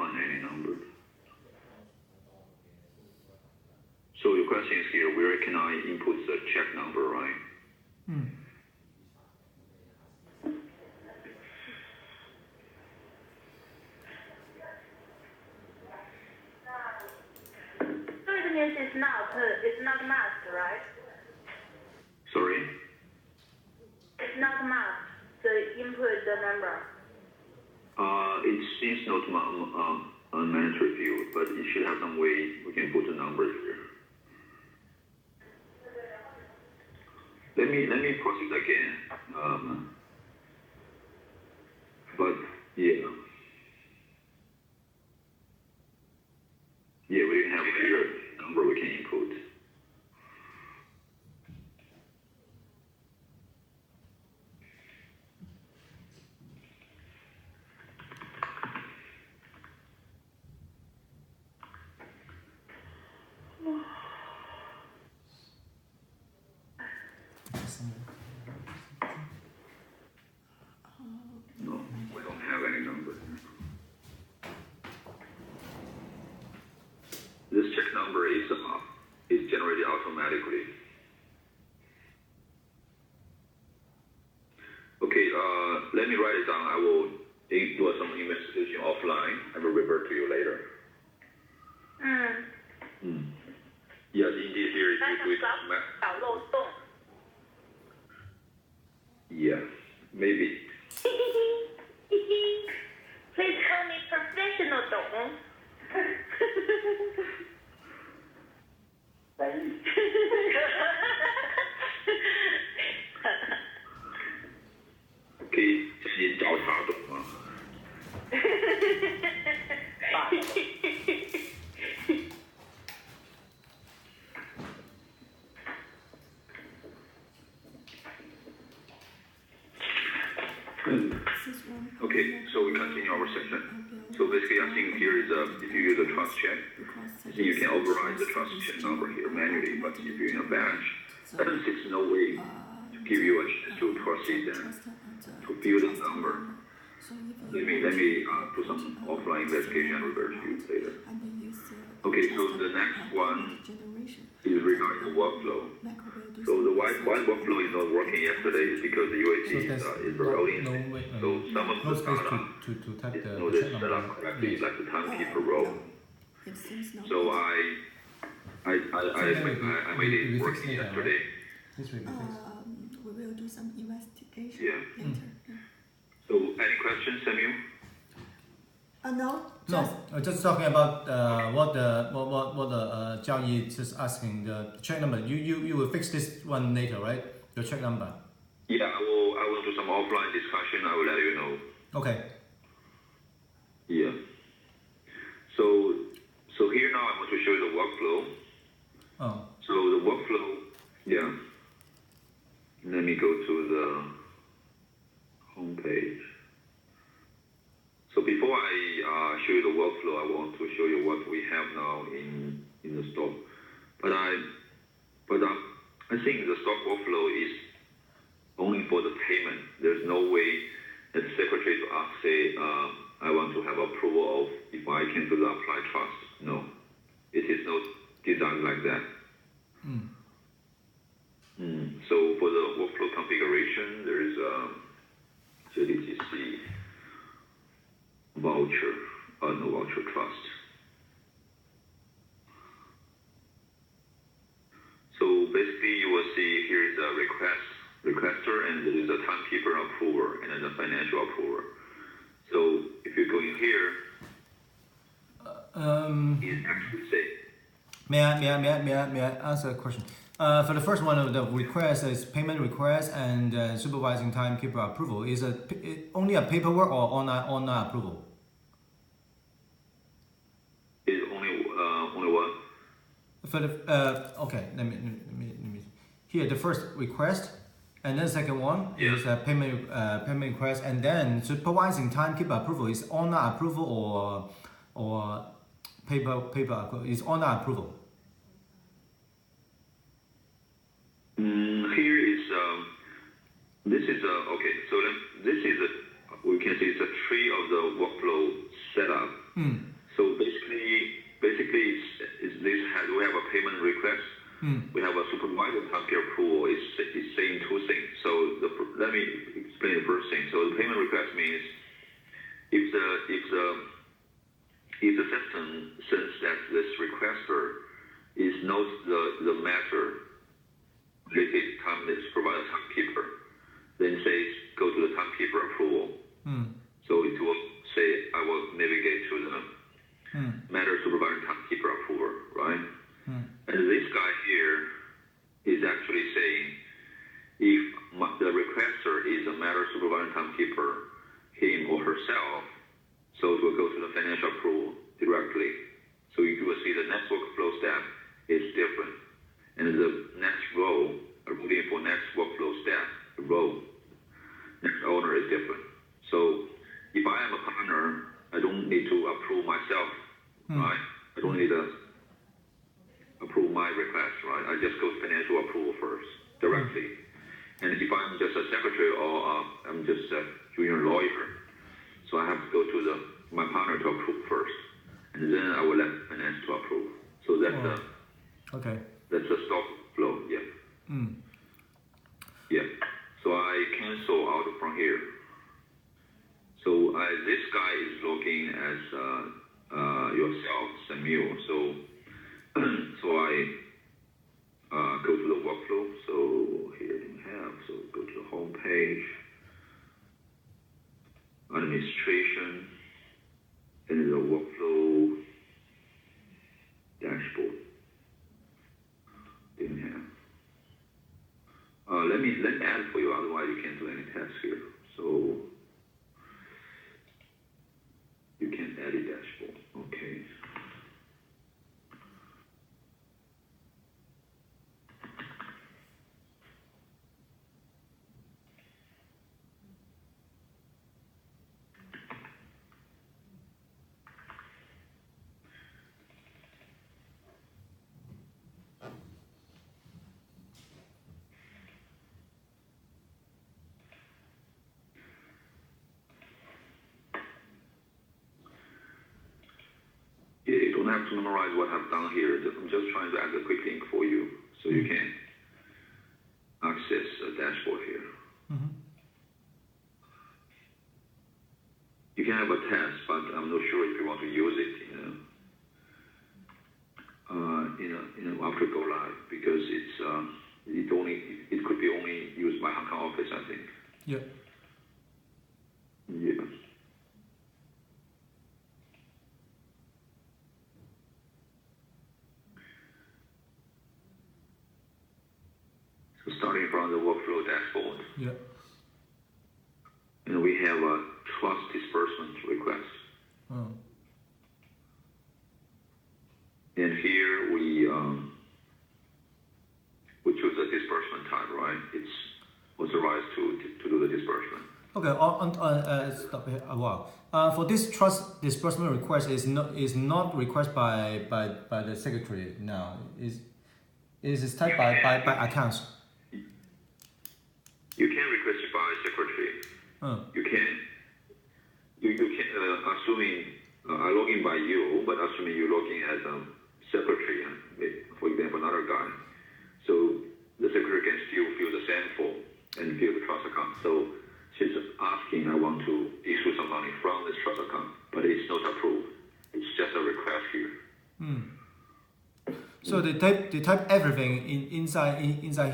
find any number. So your question is here, where can I input the check number, right? So it means it's not masked, right? Sorry? It's not masked, the input the number. It seems not mandatory view, but it should have some way we can put the numbers here. Let me process again. But yeah. Yeah, we didn't have a clear number we can input. No, we don't have any number. This check number is generated automatically. Okay, let me write it down. I will do some investigation offline. I will revert to you later. Yes, indeed, here is due to yeah, maybe. Please call me professional, Dong.可以自己找茬懂吗？ Okay, so we continue our session. So basically, I think here is if you use a trust check, I think you can override the trust check number here manually. But if you're in a batch, there's no way to give you a chance to proceed and to fill the number. Let me do some offline investigation and revert to you later. Okay, so the next one is regarding the workflow. So the why workflow is not working yesterday is because the UAT is rolling. So some of the data is set up correctly, like the timekeeper role. So I made it working yesterday. We will do some investigation later. So any questions, Samuel? No. Just talking about what the Zhao Yi is asking, the check number. You will fix this one later, right? Your check number. Yeah, I will do some offline discussion. I will let you know. Okay. Yeah. So here now I want to show you the workflow. Oh. So the workflow, yeah. Let me go to the home page. So before I show you the workflow, I want to show you what we have now in the stock. But I think the stock workflow is only for the payment. There's no way that the secretary to ask, say, I want to have approval of if I can do the apply trust. No, it is not designed like that. So for the workflow configuration, there is a JDTC voucher, no voucher trust. So basically you will see here is a requester, and there is a timekeeper approver, and then a financial approver. So if you go in here, it actually say. May I ask a question? For the first one, the request is payment request and supervising timekeeper approval. Is it only a paperwork or online approval? Is only what? For the okay, let me here the first request, and then second one is a payment request, and then supervising timekeeper approval is online approval or paper approval. Is online approval. Here is this is okay. So this is we can see it's a tree of the workflow setup. So basically, we have a payment request. We have a supervisor timesheet approval. It's saying two things. So let me explain the first thing. So the payment request means if the system says that this requester is not the matter related time that supervisor timekeeper, then says go to the timekeeper approval. So it will say I will navigate to the matter supervisor timekeeper approver, right? And this guy here is actually saying if the requester is a matter supervisor timekeeper, him or herself, so it will go to the financial approval directly. So you will see the next workflow step is different. And the next row, looking for next workflow step, the row, next owner is different. So if I am a partner, I don't need to approve myself, right? I don't need to approve my request, right? I just go to financial approval first, directly. And if I'm just a secretary or I'm just a junior lawyer, so I have to go to my partner to approve first, and then I will let finance to approve. So that's that's the stock flow, yeah. Yeah. So I cancel out from here. So this guy is logging as yourself, Samuel. So I go to the workflow. So here you have. So go to the home page, administration, and the workflow dashboard. Didn't have. Let me add for you. Otherwise, you can't do any tests here. So you can edit dashboard. Okay. You don't have to memorize what I've done here. I'm just trying to add a quick link for you so you can access a dashboard here. You can have a test, but I'm not sure if you want to use it after go live because it could be only used by Hong Kong office, I think. Yep. Yeah. So starting from the workflow dashboard. Yep. And we have a trust disbursement request. And here we choose a disbursement type, right? It's authorized to do the disbursement. Okay. Stop here a while. For this trust disbursement request is not requested by the secretary now. Is typed by accounts. You can request it by secretary. You can. You can assuming I log in by you, but assuming you log in as a secretary, for example, another guy. So the secretary can still fill the same form and fill the trust account. So she's asking, I want to issue some money from this trust account, but it's not approved. It's just a request here. So they type everything inside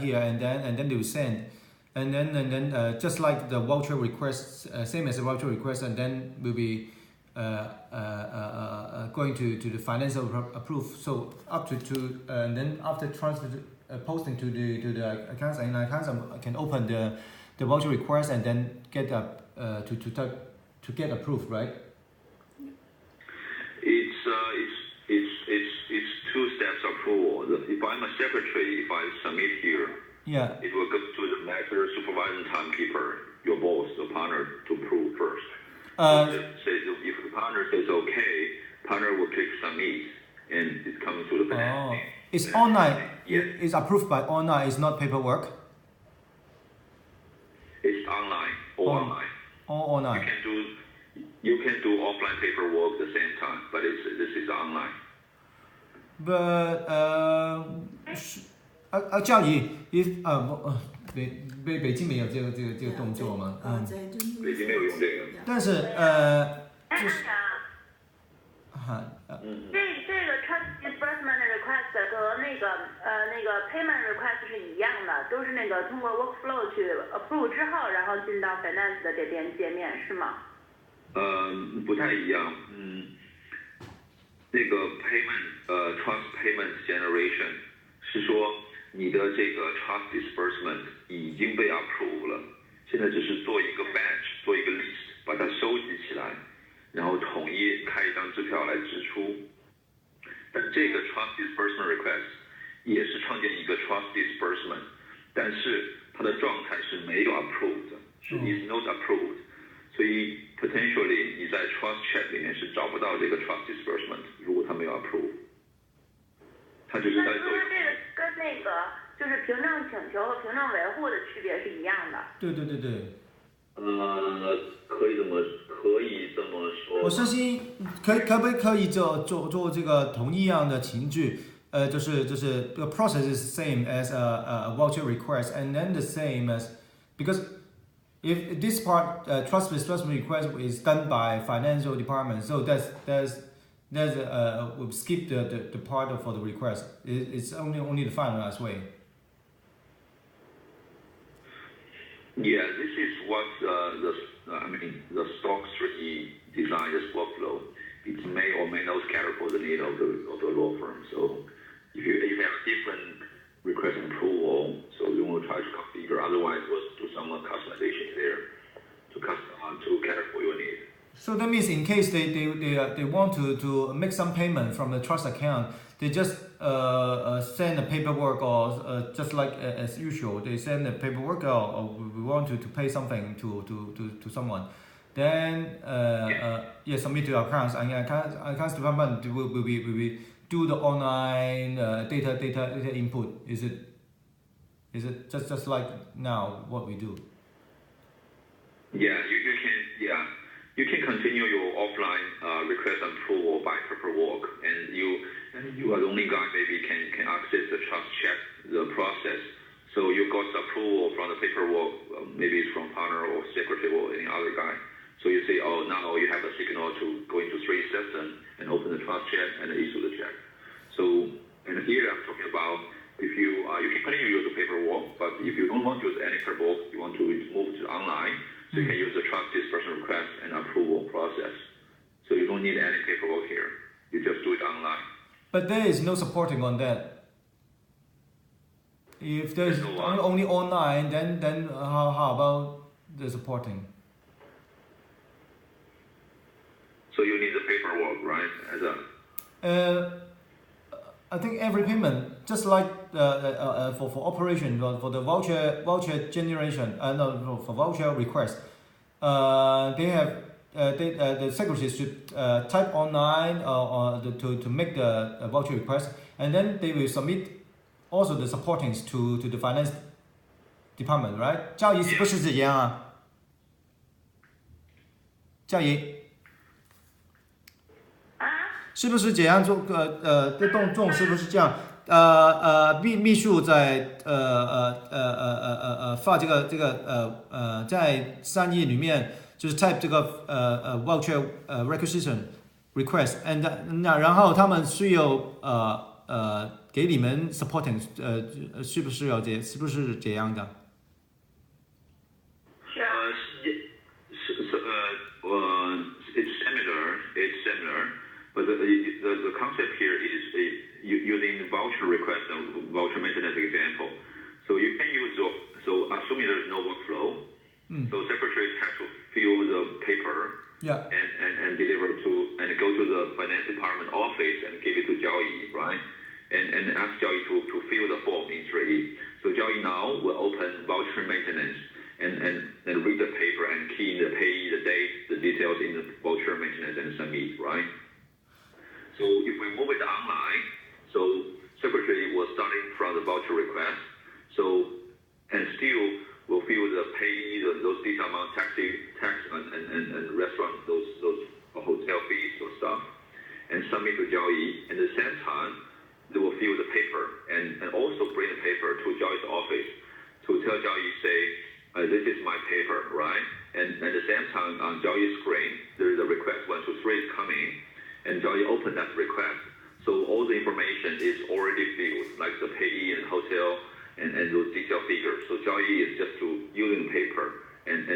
here, and then they will send, and then just like the voucher request, same as the voucher request, and then will be going to the financial approve. So up to and then after transfer posting to the accounts, and accounts can open the voucher request and then get to get approved, right? It's two steps approval. If I'm a secretary, if I submit here, it will go to the matter supervising timekeeper, your boss, the partner, to approve first. If the partner says okay, partner will click submit, and it's coming to the finance. It's online. It's approved by online. It's not paperwork. It's online. All online. All online. You can do offline paperwork at the same time, but this is online. But教仪 if 北京没有这个动作吗？北京没有用这个。但是就是这个 trust disbursement request 和那个 payment request 是一样的，都是那个通过 workflow 去 approve 之后，然后进到 finance 的这边界面，是吗？不太一样。那个 trust payment generation 是说你的这个 trust disbursement 已经被 approve 了，现在只是做一个 batch， 做一个 list， 把它收集起来，然后统一开一张支票来支出。但这个 trust disbursement request 也是创建一个 trust disbursement， 但是它的状态是没有 approved 的，是 is not approved， 所以 potentially 你在 trust check 里面是找不到这个 trust disbursement， 如果它没有 approve， 它就是在做。那这个跟那个就是凭证请求和凭证维护的区别是一样的。对。可以这么说。我相信可不可以做这个同一样的程序？就是 the process is same as a voucher request and then the same as because if this part trust disbursement request is done by financial department, so that's we'll skip the part for the request. It's only the finalized way. Yeah, this is what the SOC 3 designed this workflow. It may or may not cater for the need of the law firm. So if you have different request and approval, so you will try to configure. Otherwise, we'll do some customization there to cater for your need. So that means in case they want to make some payment from the trust account, they just send the paperwork or just like as usual, they send the paperwork or we want to pay something to someone. Then submit to our accounts and accounts department will do the online data input. Is it just like now what we do? Yeah, you can continue your offline request and approval by paperwork, and you are the only guy maybe can access the trust check the process. So you got the approval from the paperwork, maybe it's from partner or secretary or any other guy. So you say, oh, now you have a signal to go into 3 system and open the trust check and issue the check. So, and here I'm talking about if you can continue to use the paperwork, but if you don't want to use any paperwork, you want to move to online, so you can use the trust disbursement request and approval process. So you don't need any paperwork here. You just do it online. But there is no supporting on that. If there's only online, then how about the supporting? So you need the paperwork, right? I think every payment, just like for operation for the voucher generation, for voucher request, they have the secretaries should type online to make the voucher request, and then they will submit also the supportings to the finance department, right? 教仪是不是这样啊？教仪。是不是这样做？的动作是不是这样？秘书在发这个在3页里面就是 type 这个voucher requisition request，and 然后他们需要给你们 supporting， 是不是这样的？It's similar. But the concept here is using voucher request and voucher maintenance example. So you can use so assuming there's no workflow, so secretaries have to fill the paper and deliver and go to the finance department office and give it to Jiaoyi, right? And ask Jiaoyi to fill the form in 3E. So Jiaoyi now will open voucher maintenance and read the paper and key in the payee, the date, the details in the voucher maintenance and submit, right? So if we move it online, so secretary was starting from the voucher request, so and still will fill the payee, those detail amount tax and restaurant those Jiaoyi say, this is my paper, right? And at the same time, on Jiaoyi's screen, there is a request 1, 2, 3 is coming, and Jiaoyi opened that request. So all the information is already filled, like the payee and hotel and those detailed figures. So Jiaoyi is just to using paper and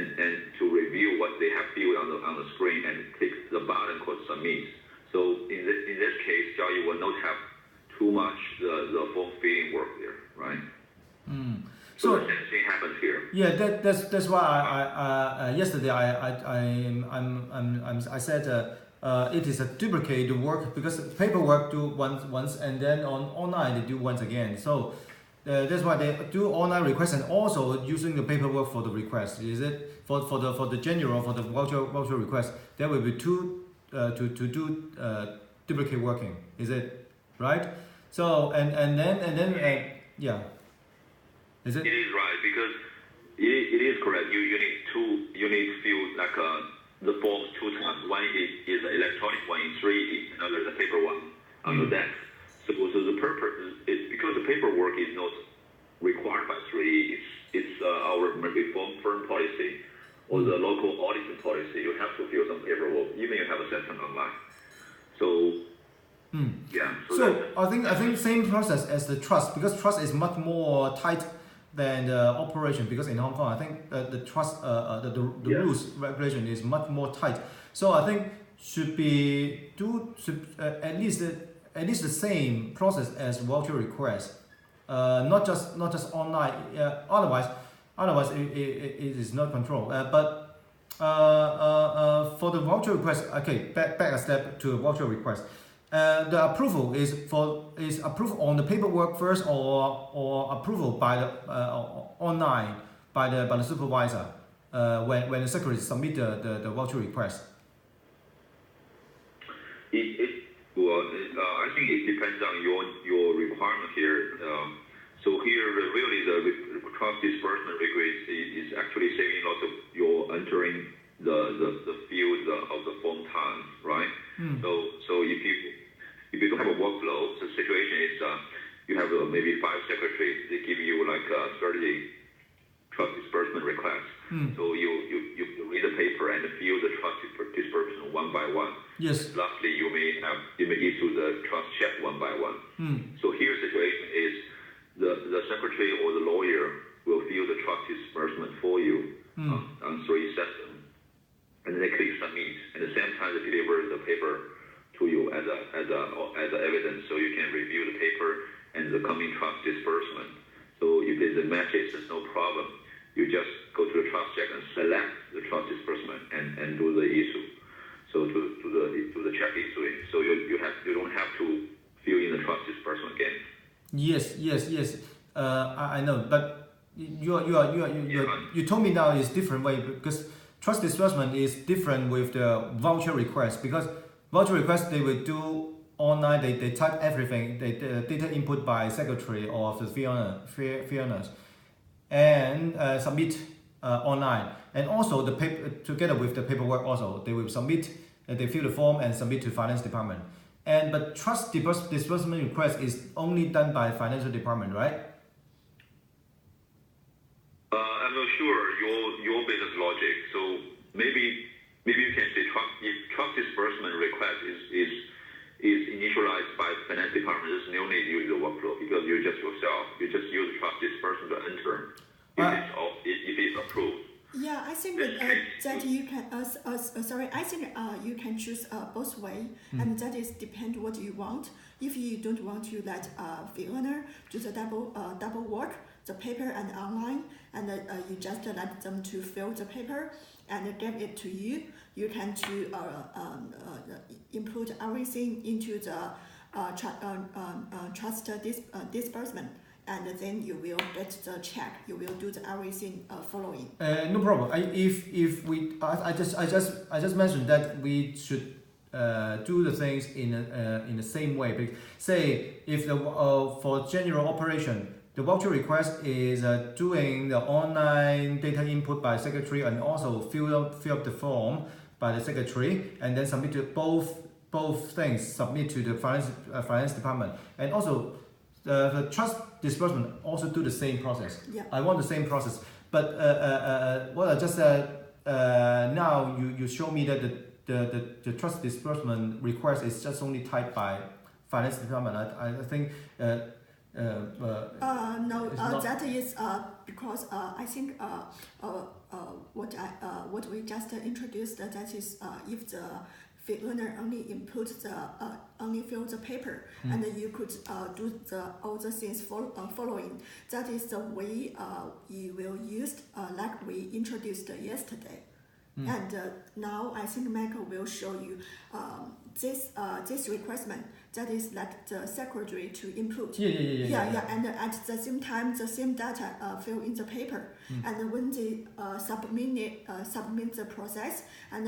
to review what they have filled on the screen and click the button called submit. So in this case, Jiaoyi will not have too much the form filling work there, right? So the same thing happens here. Yeah, that's why I yesterday I said it is a duplicate work because paperwork do once and then online they do once again. So that's why they do online request and also using the paperwork for the request. Is it for the general for the voucher request? There will be two to do duplicate working. Is it right? So and then yeah. Is it? It is right because it is correct. You need to fill like the forms 2 times. One is the electronic one in 3D, another the paper one on the desk. So the purpose is because the paperwork is not required by 3D. It's our maybe firm policy or the local auditing policy. You have to fill some paperwork even you have a session online. So. Yeah. So I think same process as the trust because trust is much more tight than the operation because in Hong Kong I think the trust the rules regulation is much more tight. So I think should at least the same process as voucher request, not just online. Otherwise it is not controlled. But for the voucher request, okay, back a step to voucher request. The approval is approval on the paperwork first or approval by the online by the supervisor when the secretary submit the voucher request. I think it depends on your requirement here. So here really the trust disbursement request is actually saving lots of your entering the field of the form time, right? So if you don't have a workflow, the situation is you have maybe 5 secretaries. They give you like 30 trust disbursement requests. So you read the paper and fill the trust disbursement one by one. Yes. Lastly, you may issue the trust check one by one. So here the situation is the secretary or the lawyer will fill the trust disbursement for you on 3 systems, and then they click submit. At the same time, they deliver the paper to you as evidence, so you can review the paper and the coming trust disbursement. So if there's a matches, there's no problem. You just go to the trust check and select the trust disbursement and do the issue. So do the check issuing. So you don't have to fill in the trust disbursement again. Yes. I know, but you told me now it's different way because trust disbursement is different with the voucher request because voucher request they will do online. They type everything. The data input by secretary or the fee owners, and submit online. And also the paper together with the paperwork. Also they will submit. They fill the form and submit to finance department. But trust disbursement request is only done by financial department, right? I'm not sure your business logic. So maybe you can say trust disbursement request is initialized by finance department. There's no need to use the workflow because you just use trust disbursement to enter if it's approved. Yeah, I think that you can. I think you can choose both way, and that is depend what you want. If you don't want to let the owner do the double work, the paper and online, and you just let them to fill the paper and give it to you. You can to input everything into the trust disbursement. And then you will get the check. You will do the everything following. No problem. I just mentioned that we should do the things in the same way. Say if the for general operation, the voucher request is doing the online data input by secretary and also fill up the form by the secretary and then submit to both things. Submit to the finance department and also. the trust disbursement also do the same process. Yeah. I want the same process, but what I just said now you show me that the trust disbursement request is just only typed by finance department. I think. No, it's not- that is because I think what we just introduced that is if the fee earner only input the only fill the paper and you could do all the things following. That is the way you will use like we introduced yesterday. And now I think Michael will show you this requirement that is like the secretary to input. Yeah. And at the same time, the same data fill in the paper. And when they submit the process, and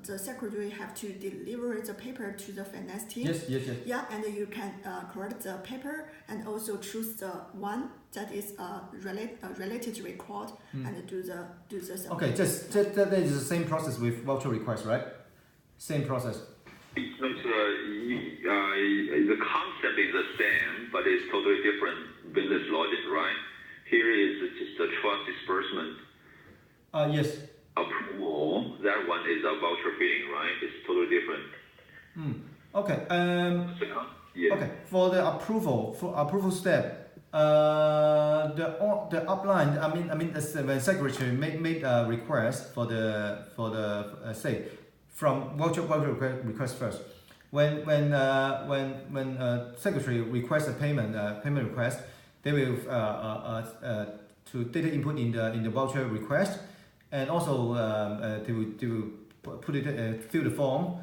the secretary have to deliver the paper to the finance team. Yes. Yeah, and you can correct the paper and also choose the one that is related record and do the submit. Okay, that is the same process with voucher request, right? Same process. It's not, the concept is the same, but it's totally different business logic, right? Here is just a trust disbursement Yes. approval. That one is a voucher filling, right? It's totally different. Okay. Yeah. Okay. For the approval step, the upline. I mean, when secretary made a request for the say from voucher request first. When secretary requests a payment request, they will to data input in the voucher request, and also they will put it fill the form.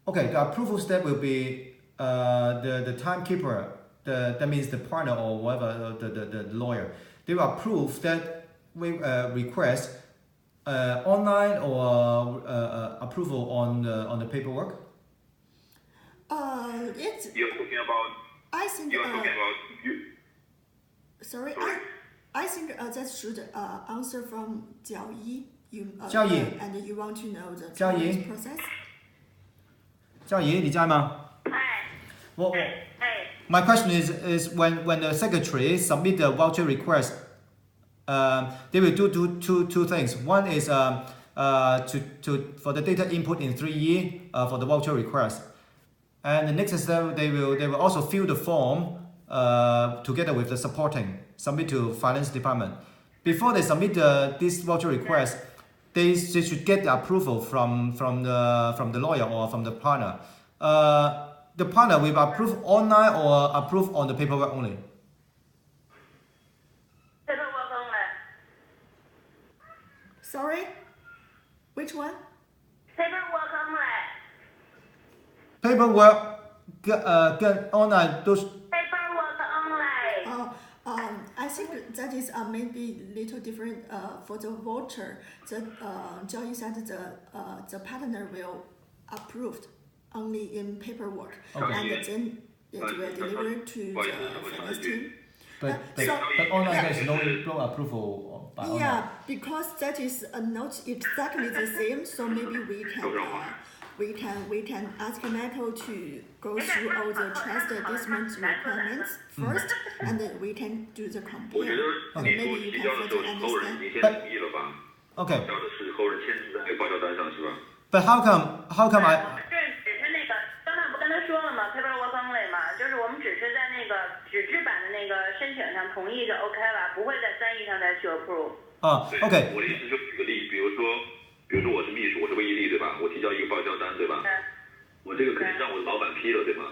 Okay, the approval step will be the timekeeper, that means the partner or whatever the lawyer. They will approve that request online or approval on the paperwork. It's. You're talking about. I think. You're talking about you. Sorry, Sorry. I think that should answer from Jiao Yi. Jiao Yi. And you want to know the Jiao Yi. process? 嘉怡，你在吗？我 My question is when the secretary submit the voucher request, they will do two things. One is for the data input in 3E for the voucher request, and the next step they will also fill the form together with the supporting submit to finance department. Before they submit this voucher request, they should get the approval from the lawyer or from the partner. The partner will approve online or approve on the paperwork only. Paperwork only. Sorry, which one? Paperwork only. Paperwork 跟 online 都是 Paperwork only. I think that is maybe little different for the voucher. The Jiao Yi said the partner will approve only in paperwork, Okay. and then it will deliver to the finance team. but So- online yeah. there's no approval by online. Yeah, because that is not exactly the same. So maybe we can ask Michael to go through all the trust disbursement requirements first, and then we can do the 我觉 compare. 得 And 你 maybe 说 you 提 can 交的时候 further 是后人 understand. 已经同意了吧？ Okay, 交的是后人签字在那个报销单上是吧？ but how come 我 I 们这只是那个，刚才不跟他说了吗 ？Paperwork only 嘛，就是我们只是在那个纸质版的那个申请上同意就 OK 了，不会在3E上再去 approve。对 OK 我的意思就举个例，比如说我是秘书，我是魏一力对吧？我提交一个报销单对吧？我这个肯定让我的老板批了对吗？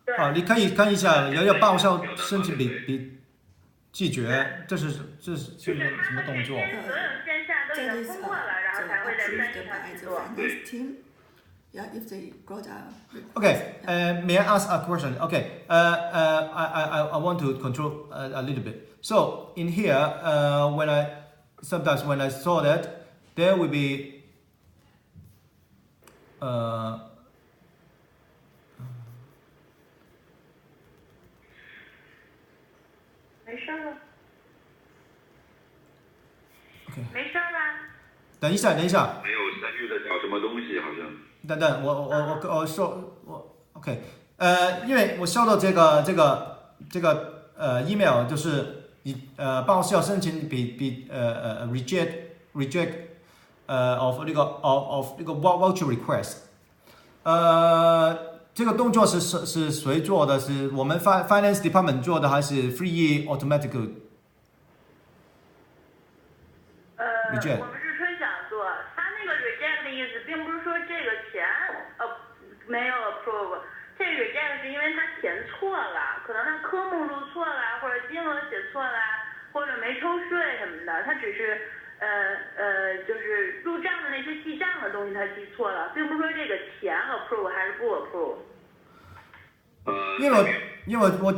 对。你可以看一下要报销申请比拒绝，这是什么动作？所有线下都已 That 经 is 通过了，然后才会在3E approved 上 by 去 the 做。 finance team. Yeah, if they got a request. Okay, may I ask a question? Okay, I want to control a little bit. So in here, when I saw that, there will be没事了。 OK 没事吧？等一下，没有三句在找什么东西好像。等，我说我 OK，因为我收到这个这个email 就是办公室要申请reject of 那个 of 那个 voucher request。这个动作是谁做的？是我们 finance department 做的，还是 free automatic reject？ 我们是春晓做，他那个 reject 的意思，并不是说这个钱没有 approve， 这 reject 是因为他填错了，可能他科目录错了，或者金额写错了，或者没抽税什么的，他只是就是入账的那些记账的东西他记错了，并不是说这个钱 approve 还是不 approve。因为我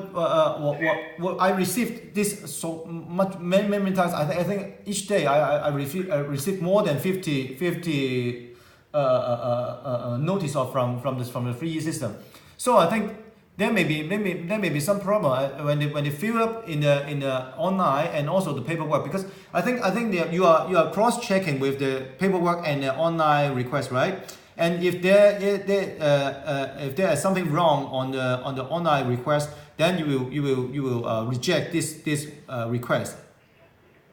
I received this so much many times. I think each day I receive more than 50 notice from the free system. So I think there may be some problem when they fill up in the online and also the paperwork, because I think you are cross checking with the paperwork and the online request, right? And if there is something wrong on the online request, then you will reject this request.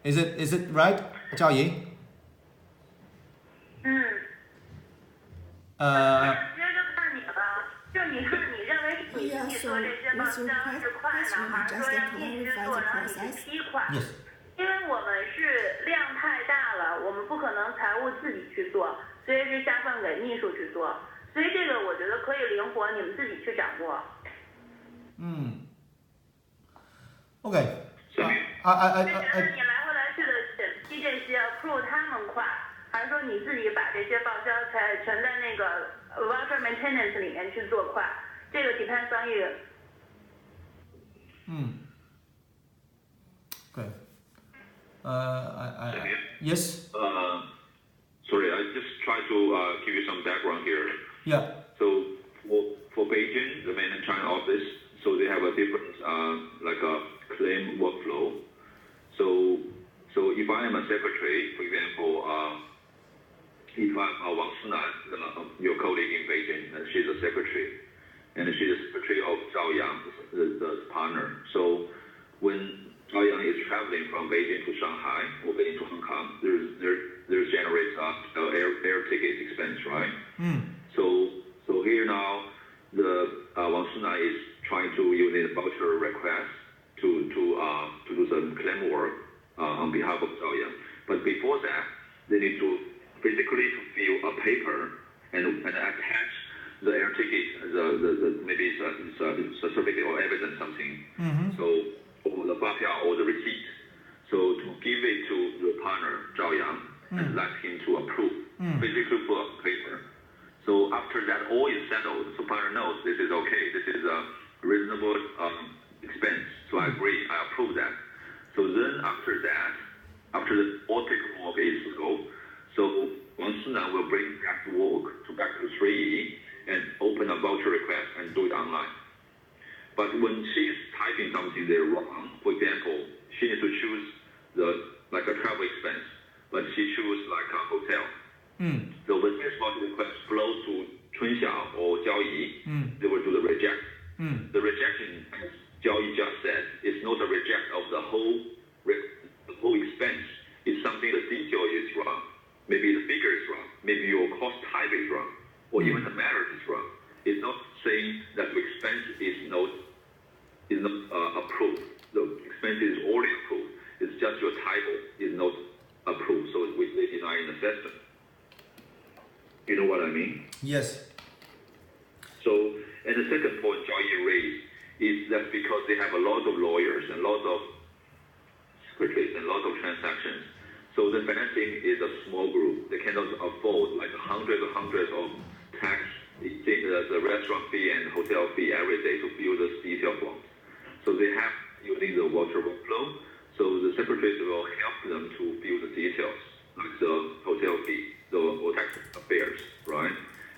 Is it right, Zhao Yi? 接着看你了，就你是你认为是你自己做这些报销是快呢，还是说让秘书做，然后你去批款？ Yes. 因为我们是量太大了，我们不可能财务自己去做，所以是下放给秘书去做，所以这个我觉得可以灵活，你们自己去掌握。Okay. 你来回来去的审批这些 approve 他们快，还是说你自己把这些报销全在那个 voucher maintenance 里面去做快？这个 depends on you。Okay. Yes. Sorry, I just try to give you some background here. Yeah. So for Beijing, the mainland China office, so they have a different like a claim workflow. So if I am a secretary, for example, if I'm Wang Sinan, your colleague in Beijing, and she's a secretary, and she's a secretary of Zhao Yang, the partner. So when Zhao Yang is traveling from Beijing to Shanghai or Beijing to Hong Kong, there generates air ticket expense, right? So here now, the Wang Sinan is trying to use a voucher request to do some claim work on behalf of Zhao Yang. But before that, they need to physically to fill a paper and attach the air ticket, maybe it's a certificate or evidence something. So or the fapiao or the receipt. So to give it to the partner Zhao Yang and let him to approve physically for paper. So after that all is settled, so partner knows this is okay, this is a reasonable expense. So I agree, I approve that. So then after that, after the all paperwork is go, so Wang Sinan will bring back to work back to 3E and open a voucher request and do it online. But when she's typing something there wrong, for example, she needs to choose like a travel expense, but she choose like a hotel. So when this voucher request flows to Chunxiao or Jiao Yi, they will do the reject. The rejection, as Jiao Yi just said, is not a reject of the whole expense. It's something the detail is wrong. Maybe the figure is wrong. Maybe your cost type is wrong, or even the matter is wrong. It's not saying that the expense is not approved. The expense is already approved. It's just your title is not approved, so they deny an assessment. You know what I mean? Yes. So, and the second point Zhao Yi raised is that because they have a lot of lawyers and lots of secretaries and lots of transactions, so the financing is a small group. They cannot afford like hundreds of tax, the restaurant fee and hotel fee every day to fill this detail forms. So they have using the voucher workflow. So the secretaries will help them to fill the details, like the hotel fee, the tax affairs, right?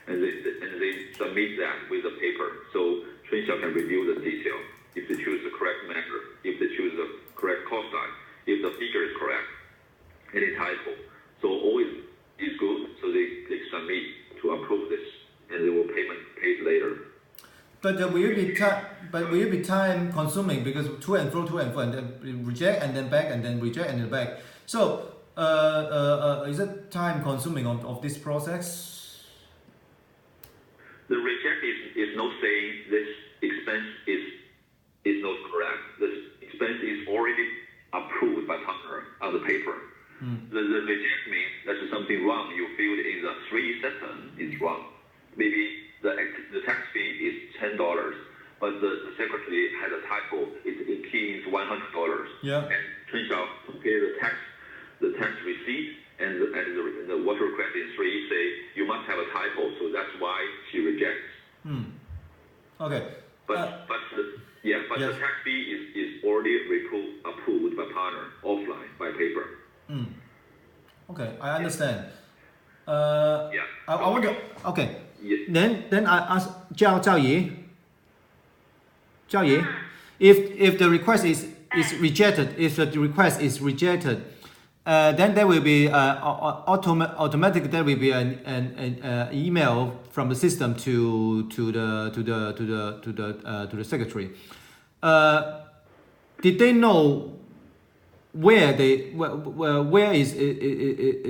And they submit that with the paper. So Chunxiao can review the detail. If they choose the correct measure, if they choose the correct cost line, if the figure is correct, any typo. So always is good. So they submit to approve this, and they will paid later. But will you but will it be time consuming because to and fro, and then reject and then back and then reject and then back. So is it time consuming of this process? The reject is not saying this expense is not correct. This expense is already approved by partner on the paper. The reject means there's something wrong. You filled in the 3 sentence is wrong. Maybe the tax fee is $10, but the secretary has a typo. It keys $100. Yeah. And turns out compare the tax receipt and the water request in 3 say you must have a typo, so that's why she rejects. Okay. But yes. the tax fee is already approved by partner offline by paper. Okay, I understand. Yeah. I want to. Okay. Yeah. Then I ask Zhao Yi, if the request is rejected, then there will be automatic. There will be an email from the system to the secretary. Did they know where is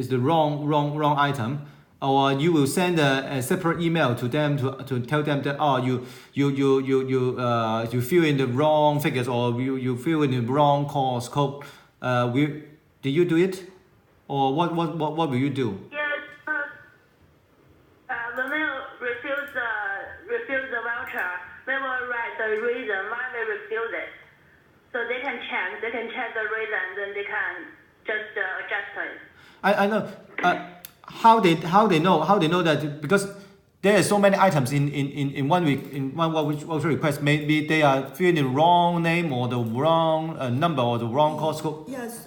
the wrong item, or you will send a separate email to them to tell them that you fill in the wrong figures or you fill in the wrong cost code. Did you do it, or what will you do? Yes. When we refuse the voucher, we will write the reason why we refuse it. So they can check the reason, then they can just adjust it. I know. How they know that, because there are so many items in 1 week in one voucher request. Maybe they are filling the wrong name or the wrong number or the wrong cost code. Yes,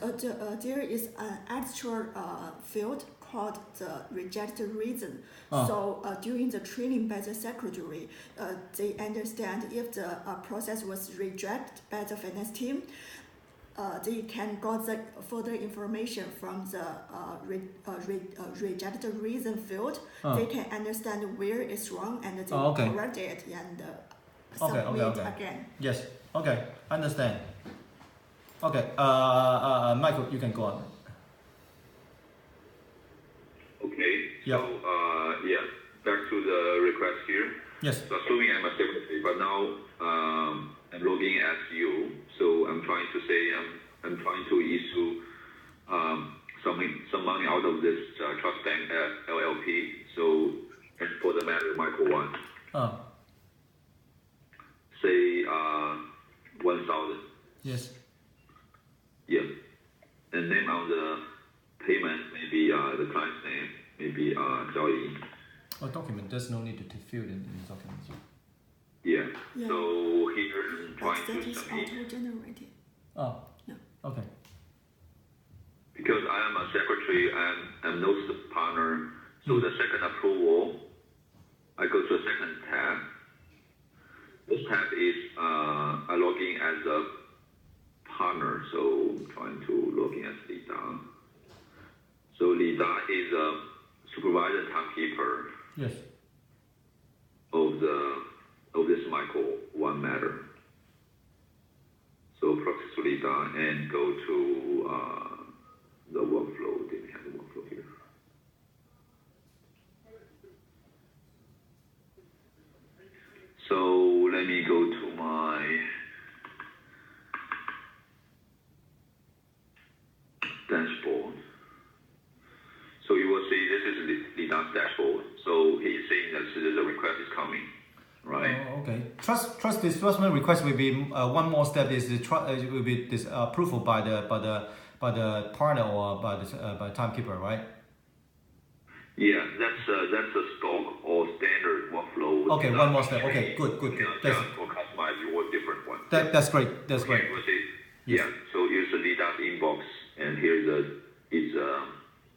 there is an extra field called the rejected reason. So during the training by the secretary, they understand if the process was rejected by the finance team, they can get the further information from the rejected reason field. They can understand where it's wrong and they correct it and submit again. Yes. Okay. Understand. Okay. Michael, you can go on. Okay. Yeah. So back to the request here. Yes. So assuming I'm a secretary, but now I'm logging as you. So I'm trying to say I'm trying to issue some money out of this trust bank LLP. So and for the matter Michael 1. Say 1,000. Yes. Yeah. And name on the payment maybe the client's name, maybe Zhao Yi. Document. There's no need to fill in the document. Yeah. So here I'm trying to submit. Auto-generated. Okay. Because I am a secretary and I'm no partner, so the second approval, I go to the second tab. This tab is I log in as a partner, so I'm trying to log in as Li Da. So Li Da is a supervisor timekeeper. Yes. Of this Michael 1 matter. So process Li Da and go to the workflow. Didn't have the workflow here. So let me go to my dashboard. So you will see this is Li Da's dashboard. So he's saying that the request is coming, right? Okay. Trust disbursement request will be one more step. Is it will be this approval by the partner or by timekeeper, right? Yeah, that's a stock or standard workflow. Okay, one more step. Okay, good. Just for customize your different one. That's great. That's great. Yeah. So here's the Li Da's inbox, and here's its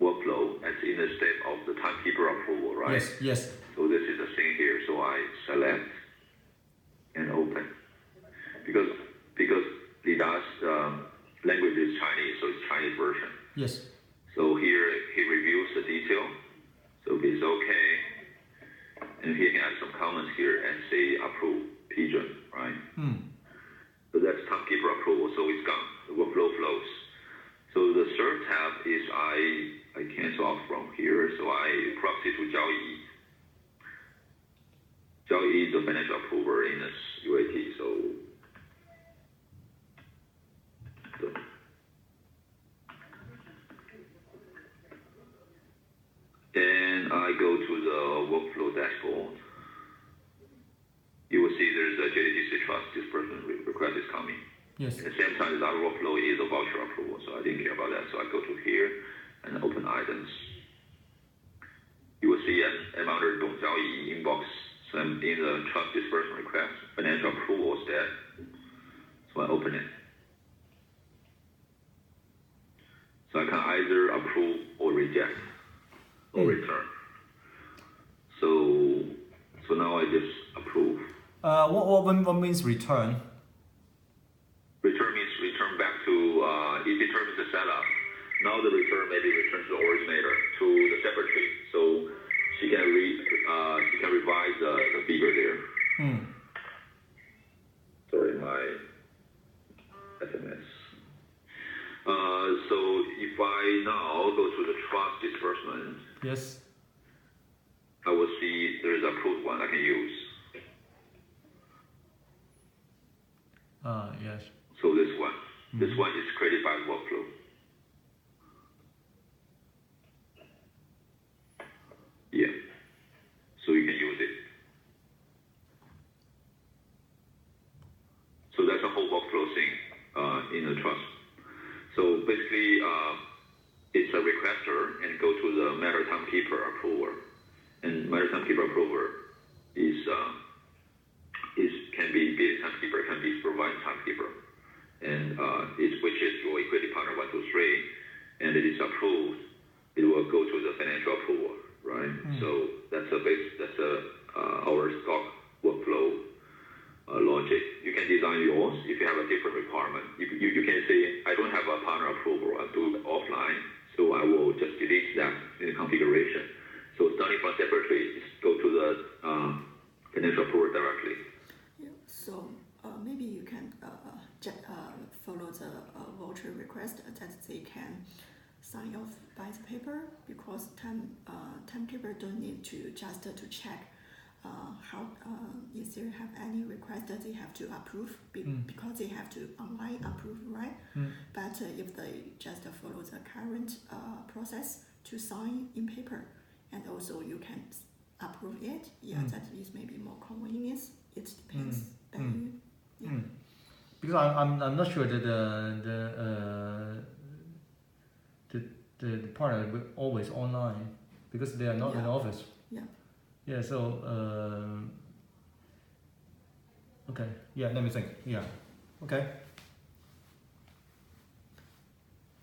workflow. It's in the step of the timekeeper approval, right? Yes. So this is the thing here. So I select and open because Li Da's language is Chinese, so it's Chinese version. Yes. So here he reviews the detail. So it's okay. And he has some comments here and say approve pigeon, right? workflow flows. So the third tab is I cancel off from here, so I proxy to Zhao Yi. Zhao Yi is the financial approver in this UAT, so then I go to the workflow dashboard. You will see there's a JDTC Trust disbursement request is coming. Yes. At the same time, that workflow is a voucher approval, so I didn't care about that. So I go to here and open items. You will see an amount of Dong Xiaoyi inbox. So I'm in the trust disbursement request, financial approval step. So I open it. So I can either approve or reject or return. So now I just approve. What means return? Return means return back to, it determines the setup. Now the return maybe returns to the originator, to the secretary. So she can revise the figure there. Sorry, my SMS. So if I now go to the trust disbursement, Yes. I will see there is approved one I can use. Yes. So this one. This one is created by workflow. Yeah. So you can use it. So that's a whole workflow thing in the trust. So basically, it's a requester and go to the matter timekeeper approver. And matter timekeeper approver can be business timekeeper, can be supervised timekeeper. And which is your equity partner 1, 2, 3, and it is approved, it will go to the financial approval, right? So that's our stock workflow logic. You can design yours if you have a different requirement. You can say, I don't have a partner approval, I'll do it offline, so I will just delete that in the configuration. So starting from separately, just go to the financial approval directly. Yeah. So maybe you can follow the voucher request that they can sign off by the paper, because timekeeper don't need to just to check how if they have any request that they have to approve because they have to online approve, right? But if they just follow the current process to sign in paper, and also you can approve it, that is maybe more convenience. It depends on you. Yeah. Because I'm not sure that the partner will always online, because they are not in office. Yeah. Yeah. So okay. Yeah. Let me think. Yeah. Okay.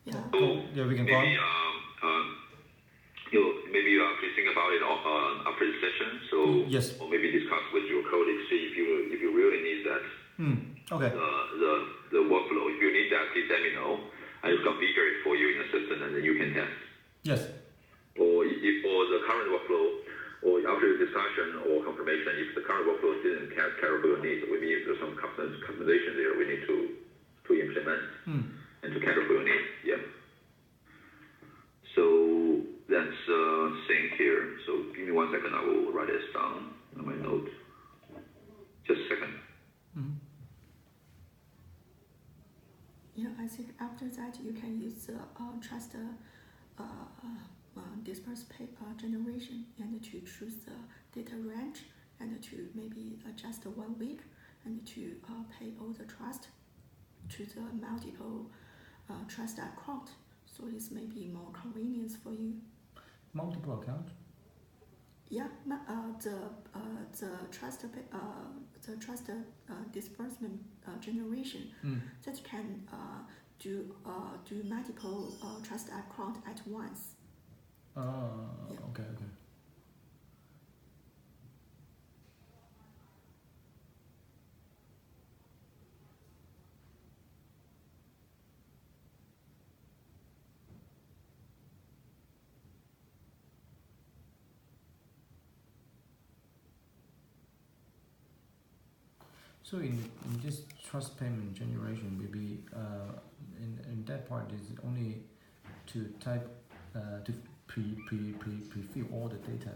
Yeah. Cool. Yeah. We can go on. Maybe please think about it after the session. So Yes. Or maybe discuss with your colleagues, see if you really need that. Okay. The workflow. If you need that, please let me know. I will configure it for you in the system, and then you can test. Yes. Or the current workflow, or after the discussion or confirmation, if the current workflow didn't cater for your needs, maybe there's some customization there we need to implement and to cater for your needs. Yeah. So that's thing here. So give me 1 second. I will write this down on my note. Just a second. Yeah, I think after that you can use the trust disperse pay generation, and to choose the data range, and to maybe adjust 1 week, and to pay all the trust to the multiple trust account. So it's maybe more convenience for you. Multiple account. Yeah, the trust disbursement generation that can do multiple trust account at once. Okay. So in this trust payment generation, maybe in that part is only to type to pre-fill all the data,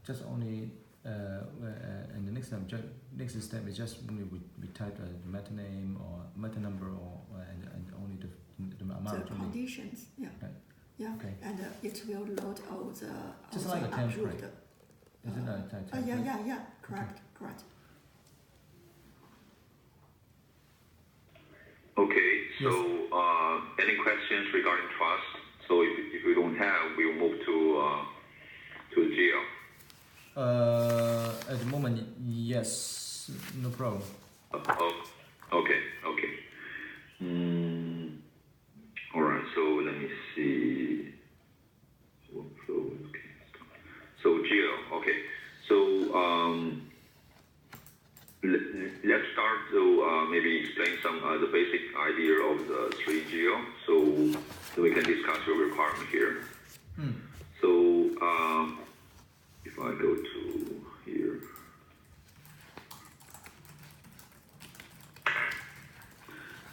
just only and the next step is just only we type the meta name or meta number or and only the amount. The conditions, yeah. Right. Yeah, Okay. and it will load all the Just all like the a template. approved. Is it a template? Yeah, correct. Okay, so Yes. any questions regarding trust? So if you don't have, we'll move to Geo. At the moment, yes, no problem. Okay. All right. So let me see. Workflow. Okay. So Geo. Okay. So let's start to maybe explain some the basic idea of the 3 Geo, so we can discuss your requirement here. So if I go to here.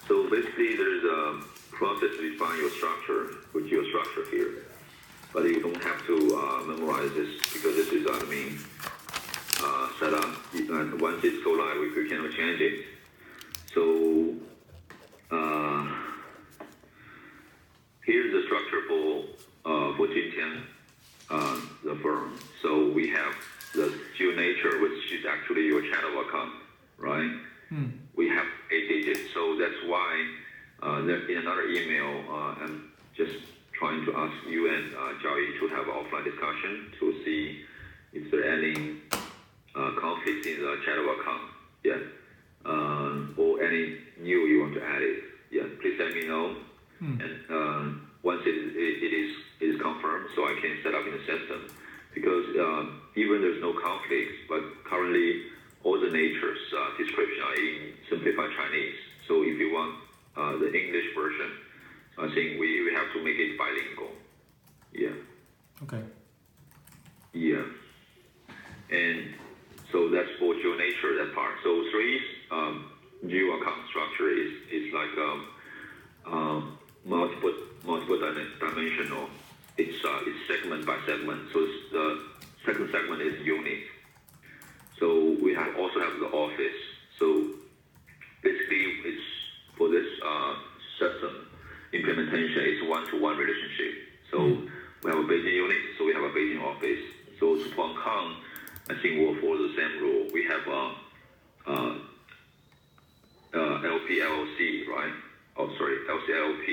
So basically, there's a process to define your structure, with your structure here. But you don't have to memorize this because this is admin setup. And once it's go live, we cannot change it. So here's the structure for Jintian, the firm. So we have the GeoNature, which is actually your channel account, right? We have 8 digits, so that's why in another email, I'm just trying to ask you and Jiaoyi to have offline discussion to see if there are any conflicts in the channel account, or any new you want to add it. Please let me know. And once it is confirmed, so I can set up in the system. Because even there's no conflicts, but currently all the nature's description are in simplified Chinese. So if you want the English version, I think we have to make it bilingual. Okay. And so that's for GeoNature, that part. So 3's Geo account structure is like multiple dimensional. It's segment by segment. So the second segment is unit. So we also have the office. So basically, it's for this system implementation, it's one-to-one relationship. So we have a Beijing unit, so we have a Beijing office. So to Hong Kong, I think we'll follow the same rule. We have LPLC, right? LCLP,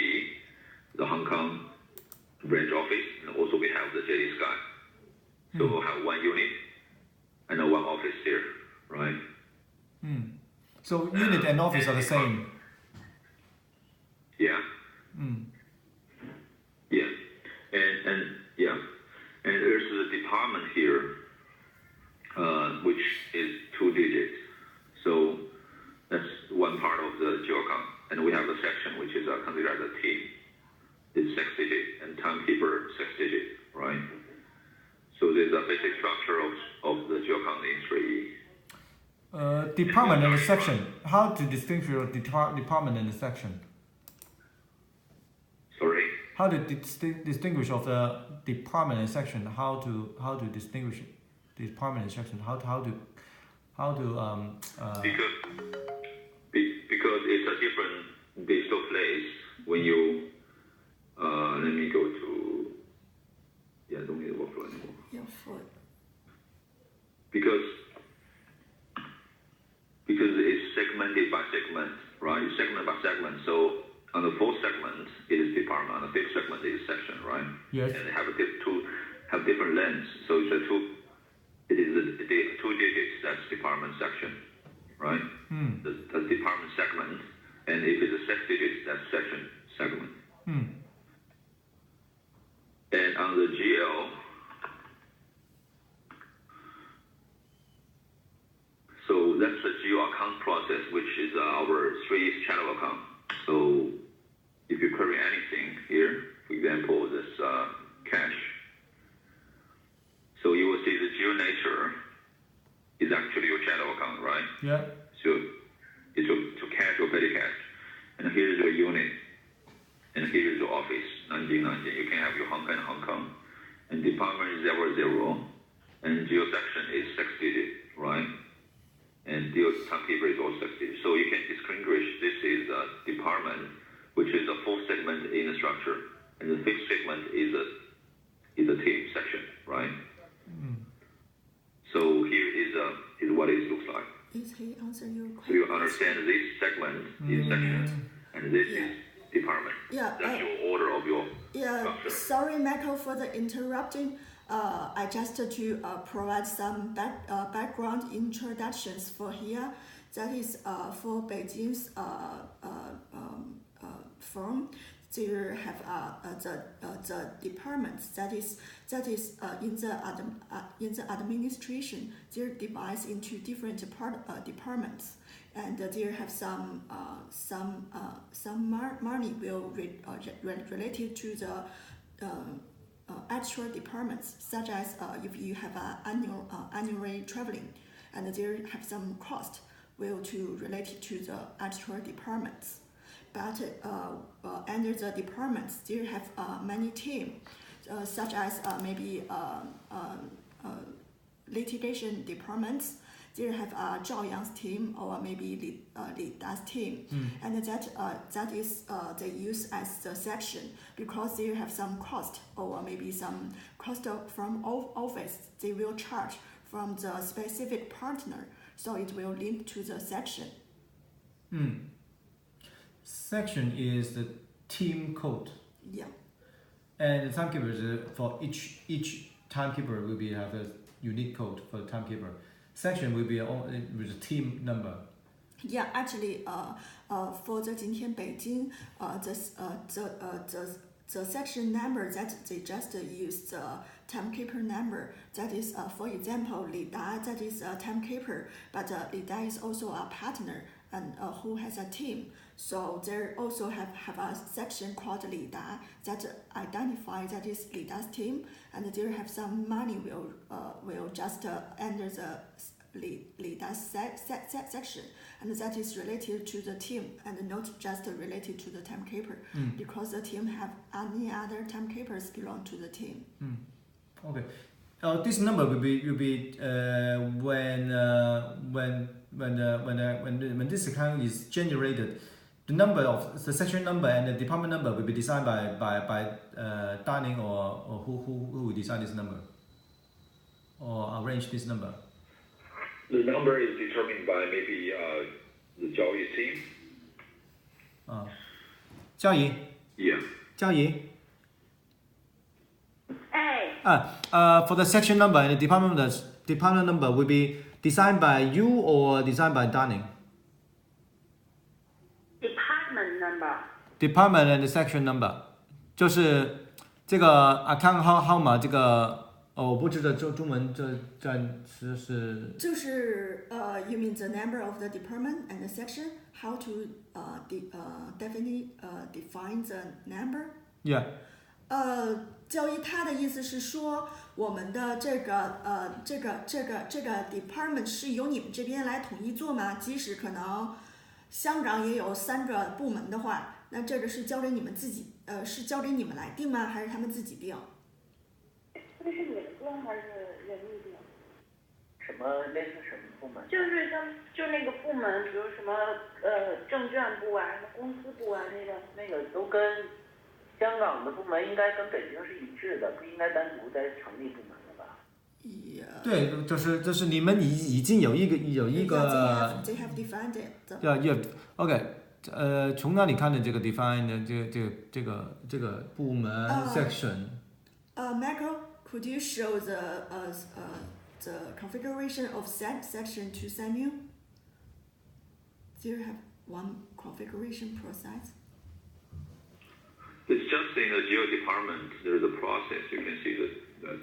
the Hong Kong branch office, and also we have the JD Sky. So we'll have one unit and one office here, right? So unit and office are the same. And there's the department here, which is 2 digits. So that's one part of the Geo account. And we have a section which is considered as a team. It's 6 digits, and timekeeper 6 digits, right? So there's a basic structure of the Geo account in 3E. Department and section. How to distinguish your department and section? Sorry? How to distinguish of the department and section? How to distinguish the department and section? How to because it's a different digital place when you let me go to don't need the workflow anymore. Because it's segmented by segment, right? Segment by segment. So on the 4th segment, it is department. On the 5th segment, it is section, right? Yes. And they have have different lengths. So it's it is the 2 digits. That's department section, right? The department segment, and if it's a 6 digits, that's section segment. And on the GL, so that's the Geo account process, which is our 3's channel account. So if you query anything here, for example, this cache, so you will see the GeoNature is actually your channel account, right? Yeah. So department, and this is department. Yeah, That's your order of your Yeah, structure. sorry, Michael, for the interrupting. I just to provide some background introductions for here. That is for Beijing's firm. They have the departments that is in the administration. They're divided into different departments, and they have some money will related to the actual departments, such as if you have annual traveling, and there have some cost will to related to the actual departments. But under the departments, there have many teams, such as maybe litigation departments. There have Zhao Yang's team or maybe Li Da's team, and that is they use as the section because they have some cost or maybe some cost from office. They will charge from the specific partner, so it will link to the section. Section is the team code. Yeah. And the timekeepers for each timekeeper will be have a unique code for the timekeeper. Section will be with a team number. Yeah, actually, for the 今天北京, the section number that they just use the timekeeper number. That is, for example, Li Da, that is a timekeeper, but Li Da is also a partner and who has a team. So there also have a section called Li Da that identify that is Li Da's team, and there have some money will just enter the Li Da's section, and that is related to the team and not just related to the timekeeper, because the team have any other timekeepers belong to the team. Okay. This number will be when this account is generated. The number of the section number and the department number will be decided by Danning or who will decide this number or arrange this number. The number is determined by maybe the Zhao Yi team. Zhao Yi. Yeah. Zhao Yi. Hey. For the section number and the department number will be designed by you or designed by Danning? Department number. Department and the section number，就是这个 account 号码这个我不知道中文这词是。就是 you mean the number of the department and the section? How to define the number? Yeah. 教一他的意思是说，我们的这个 department 是由你们这边来统一做吗？即使可能香港也有3个部门的话，那这个是交给你们自己，是交给你们来定吗？还是他们自己定？这是你们定还是人力定？什么类似什么部门？就是就那个部门，比如什么证券部啊，什么公司部啊那个都跟香港的部门应该跟北京是一致的，不应该单独再成立部门了吧？对，就是你们已经有一个。They have defined it. Yeah. OK. 从哪里看的这个 define 的这个部门 section？ Michael, could you show the configuration of section to Samuel? Do you have one configuration process? It's just in the geo department. There's a process. You can see that.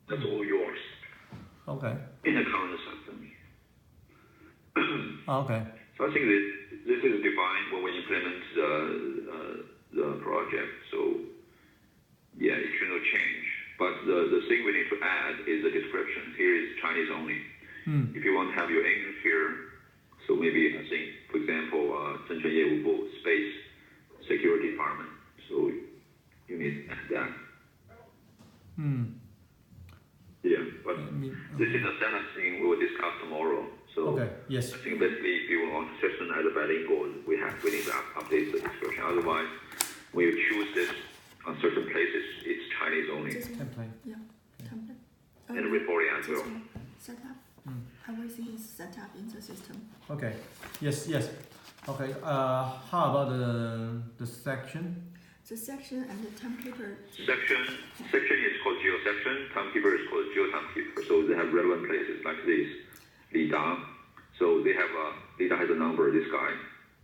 That's all yours. Okay. In the current system. Okay. So I think this is defined when we implement the project. So yeah, it should not change. But the thing we need to add is the description. Here is Chinese only. If you want to have your English here, so maybe I think, for example, 证券业务部 space security department. So you need that. Yeah, but this is a standard thing we will discuss tomorrow. So Okay. Yes. I think basically if you want session as a bilingual, we need to update the description. Otherwise, when you choose this on certain places, it's Chinese only Just one. Template. Yeah, template. and reporting as Just well. one. Set up. Everything is set up in the system. Okay. Yes. Yes. Okay. How about the section? The section and the timekeeper. Section is called geo section. Timekeeper is called geo timekeeper. So they have relevant places like this. Li Da. So they have Li Da has a number. This guy.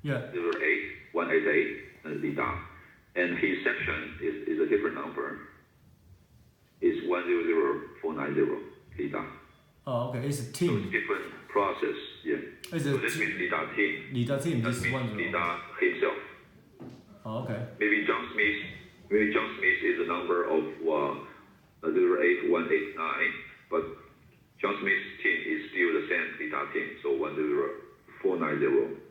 Yeah. 188 and Li Da. And his section is a different number. It's 100490 Li Da. Oh, okay. It's a So it's team. different process. Yeah. It's So a this means Li Da team. Leader team. That This means one. Li Da himself. Oh, okay. Maybe John Smith is the number of 08189, but John Smith's team is still the same Li Da team, so 10490.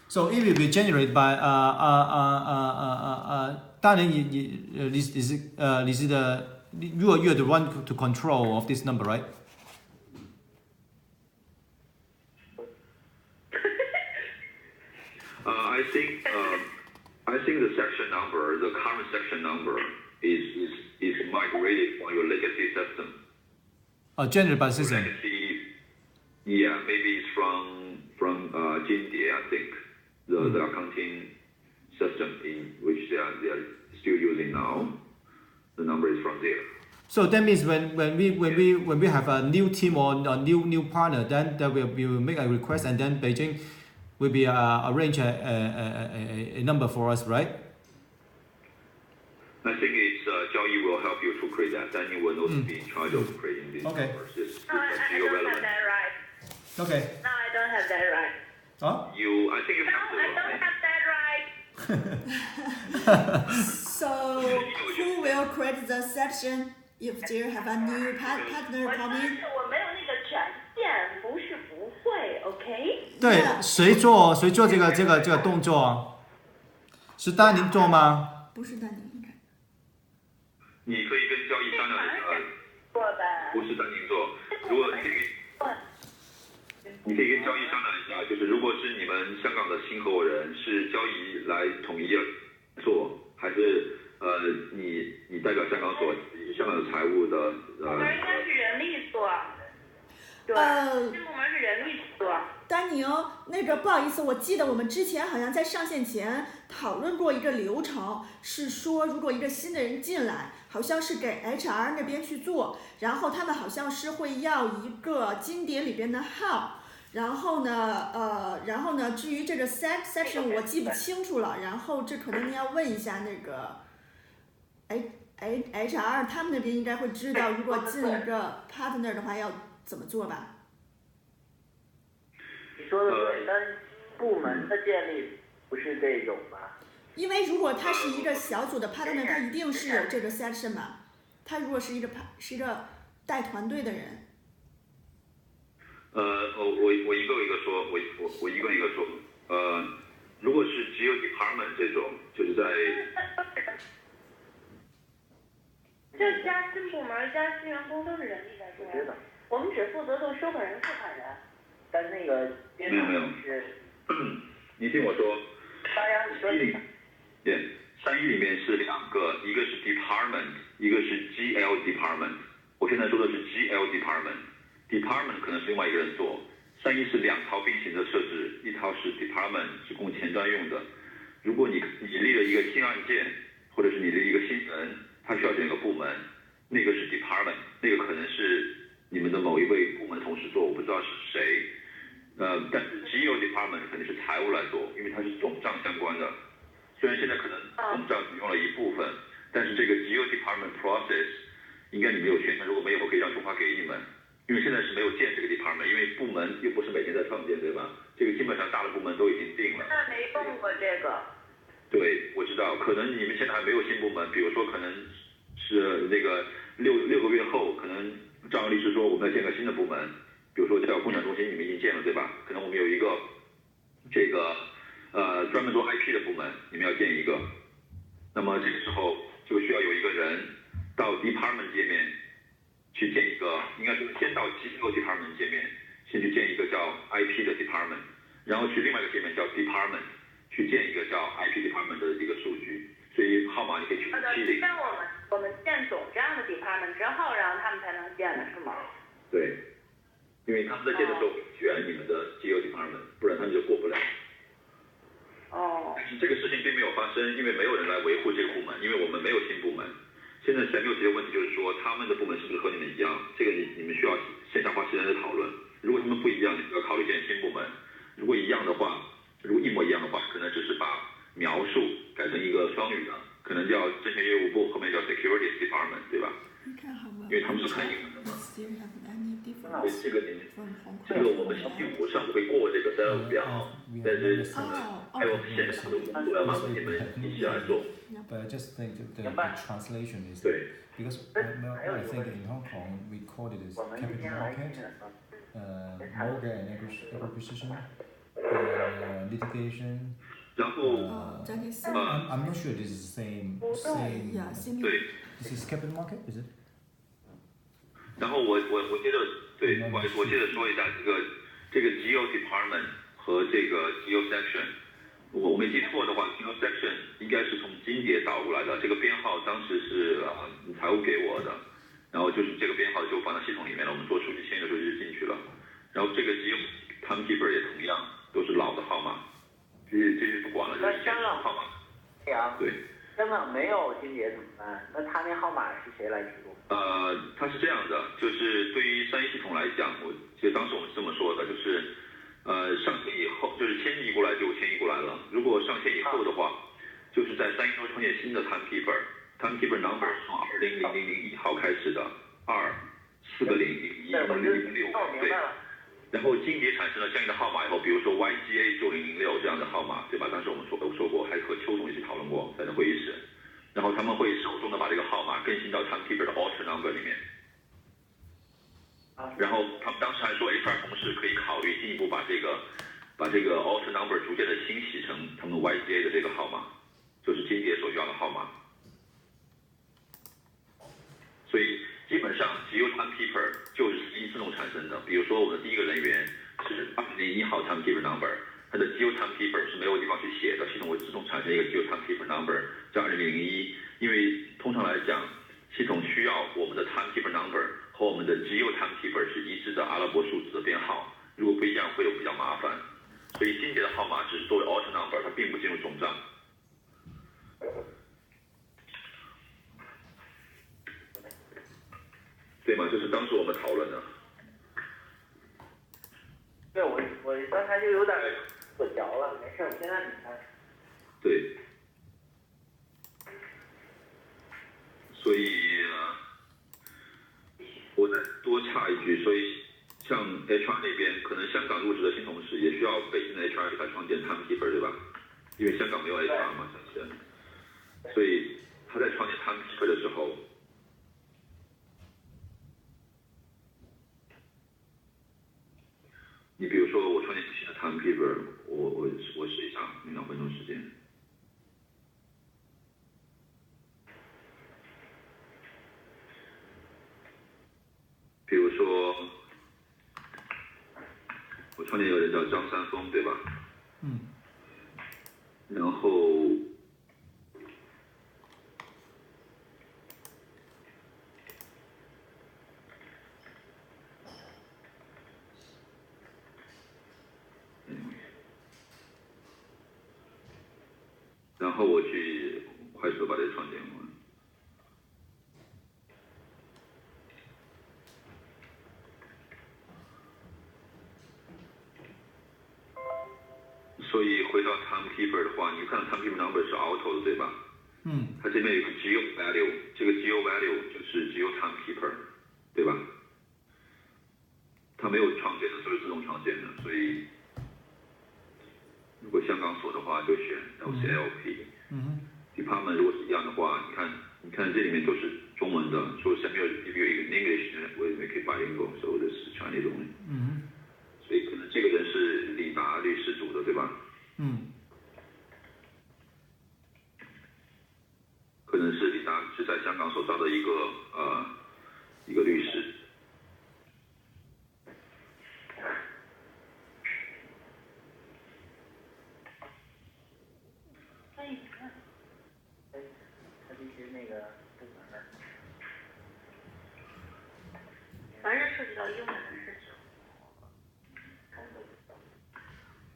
So it will be generated by Daniel. This is the you are the one to control of this number, right? I think the section number, the current section number, is migrated from your legacy system. Generated by system. Legacy, yeah, maybe it's from Jindie, I think, the accounting system in which they are still using now. The number is from there. So that means when we have a new team or a new partner, then we will make a request, and then Beijing will be arrange a number for us, right? I think it's Zhao Yi will help you to create that. Daniel will not be in charge of creating these Okay. numbers. It's No, I don't have relevant. that right. Okay. No, I don't have that right. Huh? I think you No, have to. I don't have that right. So who will create the section if there have a new partner 我 coming? 但是我没有那个权限，不是不会，OK？对，谁做这个动作啊？是丹宁做吗？不是丹宁应该。你可以跟交易商量一下，做的。不是丹宁做。如果你可以跟交易商量一下，就是如果是你们香港的新合伙人，是交易来统一做，还是你代表香港做，香港的财务的我们应该是人力做。对，新部门是人力做。丹宁，那个不好意思，我记得我们之前好像在上线前讨论过一个流程，是说如果一个新的人进来，好像是给 HR 那边去做，然后他们好像是会要一个经典里边的号，然后呢，至于这个 section 我记不清楚了，然后这可能你要问一下那个 HR 他们那边应该会知道，如果进一个 partner 的话要怎么做吧。你说的对，但是部门的建立不是这种吧？因为如果他是一个小组的 partner，他一定是有这个 section 嘛。他如果是一个带团队的人，我一个一个说，我一个一个说，如果是只有 department 这种，就是在就加新部门加新员工都是人力在做。我知道。我们只负责做收款人、付款人。但那个编码是，你听我说，大家你说你对，31里面是两个，一个是 department， 一个是 GL department。我现在说的是 GL department，department 可能是另外一个人做。31是两套并行的设置，一套是 department 是供前端用的。如果你立了一个新案件，或者是你的一个新人，他需要整个部门，那个是 department， 那个可能是你们的某一位部门同事做，我不知道是谁。但是 GL department 肯定是财务来做，因为它是总账相关的。虽然现在可能总账只用了一部分，但是这个 GL department process 应该你们有权限，如果没有，我可以让中华给你们。因为现在是没有建这个 department， 因为部门又不是每天在创建，对吧？这个基本上大的部门都已经定了。那没用过这个。对，我知道，可能你们现在还没有新部门，比如说可能是那个六个月后，可能张律师说我们要建个新的部门，比如说叫共享中心，你们已经建了，对吧？可能我们有一个这个专门做 IP 的部门，你们要建一个，那么这个时候就需要有一个人到 department 界面去建一个，应该是先到 GEO department 界面，先去建一个叫 IP 的 department， 然后去另外一个界面叫 department， 去建一个叫 IP department 的一个数据。所以号码你可以去70。像我们建总这样的 department 之后，然后他们才能建的是吗？对，因为他们在建的时候选你们的 GEO department， 不然他们就过不了。但是这个事情并没有发生，因为没有人来维护这个部门，因为我们没有新部门。现在Samuel提的问题就是说，他们的部门是不是和你们一样？这个你们需要线下花时间来讨论。如果他们不一样，你就要考虑建新部门；如果一样的话，如果一模一样的话，可能只是把描述改成一个双语的，可能叫证券业务部，后面叫 Securities Department， 对吧？因为他们是看英文的嘛。所以这个我们星期5上午会过这个325表，但是还有线上的工作要麻烦你们一起来做。But I just think the translation is 对。 because I think in Hong Kong we call it as capital market, mortgage and acquisition, litigation. 然后I'm not sure this is the same. Yeah, same. 对。 This is capital market, is it? 然后我接着对，我接着说一下这个 GEO department 和这个 GEO section， 我没记错的话 ，GEO section 应该是从金蝶导过来的，这个编号当时是财务给我的，然后就是这个编号就放在系统里面了，我们做数据签的时候就进去了，然后这个 GEO timekeeper 也同样都是老的号码，这些不管了，就是香港号码。对。香港没有金蝶怎么办？那他那号码是谁来提供？它是这样的，就是对于3一系统来讲，我记得当时我们是这么说的，就是上线以后，就是迁移过来就迁移过来了。如果上线以后的话，就是在3一中创建新的 timekeeper number 是从20001号开始的，240011006，对。然后金蝶产生了相应的号码以后，比如说 YGA9006这样的号码，对吧？当时我们说过，还和邱总一起讨论过，在那会议室。然后他们会手动的把这个号码更新到 timekeeper 的 alter number 里面。然后他们当时还说 HR 同事可以考虑进一步把这个 alter number 逐渐的清洗成他们 YGA 的这个号码，就是金蝶所要的号码。所以基本上 GEO timekeeper 就是实际自动产生的。比如说我的第一个人员是201号 timekeeper number， 它的 GEO timekeeper 是没有地方去写的，系统会自动产生一个 GEO timekeeper number 叫20001，因为通常来讲，系统需要我们的 timekeeper number 和我们的 GEO timekeeper 是一致的阿拉伯数字的编号，如果不一样会有比较麻烦。所以金蝶的号码只是作为 alter number， 它并不进入总账。对吗？这是当时我们讨论的。对，我刚才就有点混淆了，没事，我现在明白。对。所以我再多插一句，所以像 HR 那边，可能香港入职的新同事也需要北京的 HR 给他创建 timekeeper， 对吧？因为香港没有 HR 嘛，暂时。所以他在创建 timekeeper 的时候。你比如说，我创建新的 timekeeper， 我试一下，2分钟时间。比如说，我创建一个人叫张三丰，对吧？然后，我去快速把这个创建完。所以回到 timekeeper 的话，你看 timekeeper number 是 auto 的，对吧？它这边有个 GEO value， 这个 GEO value 就是 GEO timekeeper， 对吧？它没有创建的，都是自动创建的，所以如果香港所的话，就选 LCLP。Department 如果是一样的话，你看这里面都是中文的，说 Samuel give you in English will make it bilingual， so this is Chinese only。所以可能这个人是李达律师组的，对吧？可能是李达是在香港所招的一个一个律师。凡是涉及到英文的事情，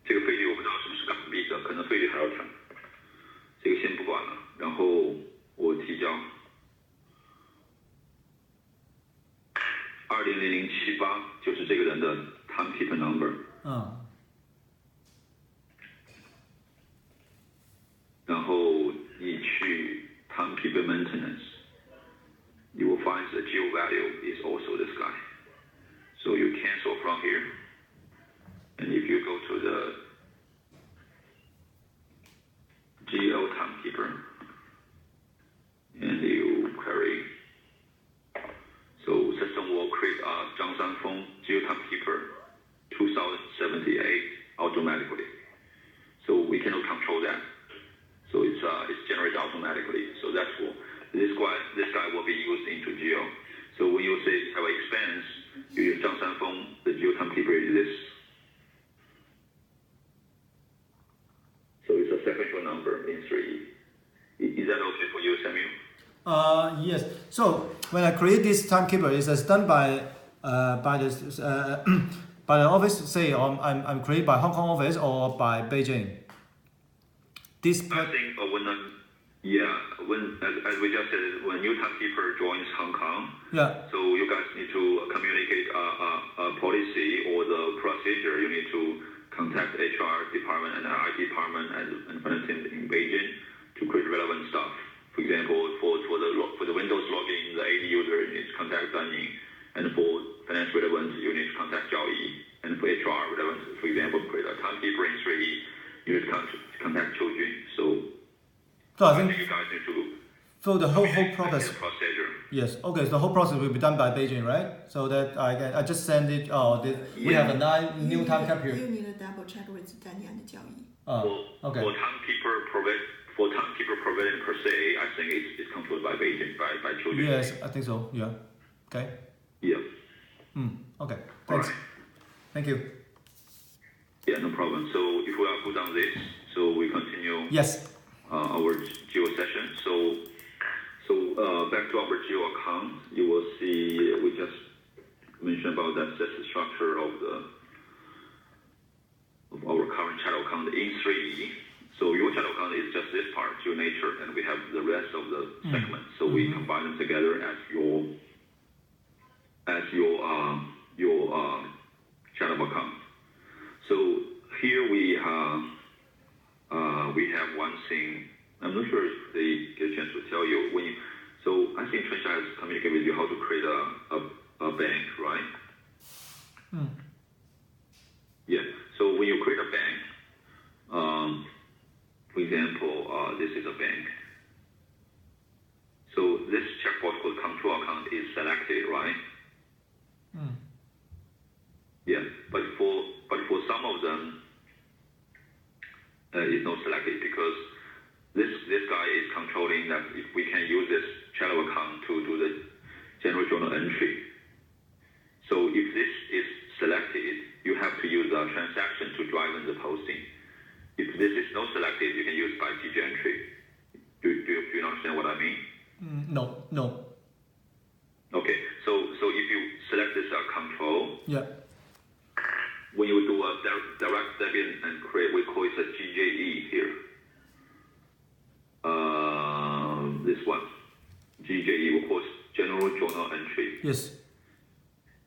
这个费率我不知道是不是港币的，可能费率还要涨。这个先不管了，然后我提交20078，就是这个人的 timekeeper number。然后你去 timekeeper maintenance。You will find the geo value is also this guy. So you cancel from here. And if you go to the geo timekeeper and you query, so system will create a Zhang Sanfeng geo timekeeper 2078 automatically. So we cannot control that. So it's generated automatically. So that's what. This guy will be used into geo. So when you say have an expense, you use Zhang Sanfeng, the geo timekeeper is this. So it's a sequential number in 3E. Is that okay for you, Samuel? Yes. So when I create this timekeeper, is done by the by the office. Say I'm created by Hong Kong office or by Beijing. This. I think as we just said, when new timekeeper joins Hong Kong, so you guys need to communicate a policy or the procedure. You need to contact HR department and IT department and finance team in Beijing to create relevant stuff. For example, for the Windows login, the AD user, you need to contact Danning, and for finance relevant, you need to contact Zhao Yi, and for HR relevant, for example, create a timekeeper in 3E, you need to contact Qiu Jun. So I think you guys need to. So the whole process. Procedure. Yes. Okay. So the whole process will be done by Beijing, right? So that I just send it. We have a new timekeeper. You need to double check with Danny and Jiao Yi. Okay. For timekeeper provision per se, I think it's controlled by Beijing, by Qiu Jun. Yes, I think so. Yeah. Okay. Yeah. Okay. Thanks. Right. Thank you. Yeah, no problem. So if we are good on this, so we continue. Yes. Our geo session. So back to our geo account, you will see we just mentioned about that the structure of our current shadow account in 3E. So your shadow account is just this part, geo nature, and we have the rest of the segments. So we combine them together as your shadow account. So here we have one thing. I'm not sure if they get a chance to tell you so I think Trensha has communicated with you how to create a bank, right? Yeah. So when you create a bank, for example, this is a bank. So this checkbox called control account is selected, right? Yeah. But for some of them, it's not selected because this guy is controlling that if we can use this shadow account to do the general journal entry. So if this is selected, you have to use a transaction to drive in the posting. If this is not selected, you can use by TG entry. Do you understand what I mean? No. Okay. So if you select this control. Yeah. When you do a direct debit and create, we call it a GJE here. This one, GJE, we call it General Journal Entry. Yes.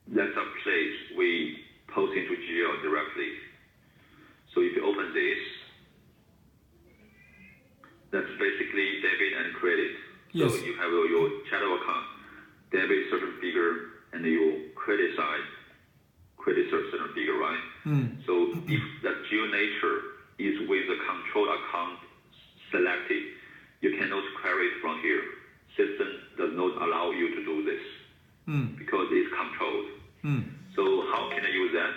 That's a place we post into GL directly. So if you open this, that's basically debit and credit. Yes. So you have your shadow account, debit certain figure, and your credit side, credit certain figure, right? So if that geo nature is with the control account selected, you cannot query it from here. System does not allow you to do this because it's controlled. So how can I use that?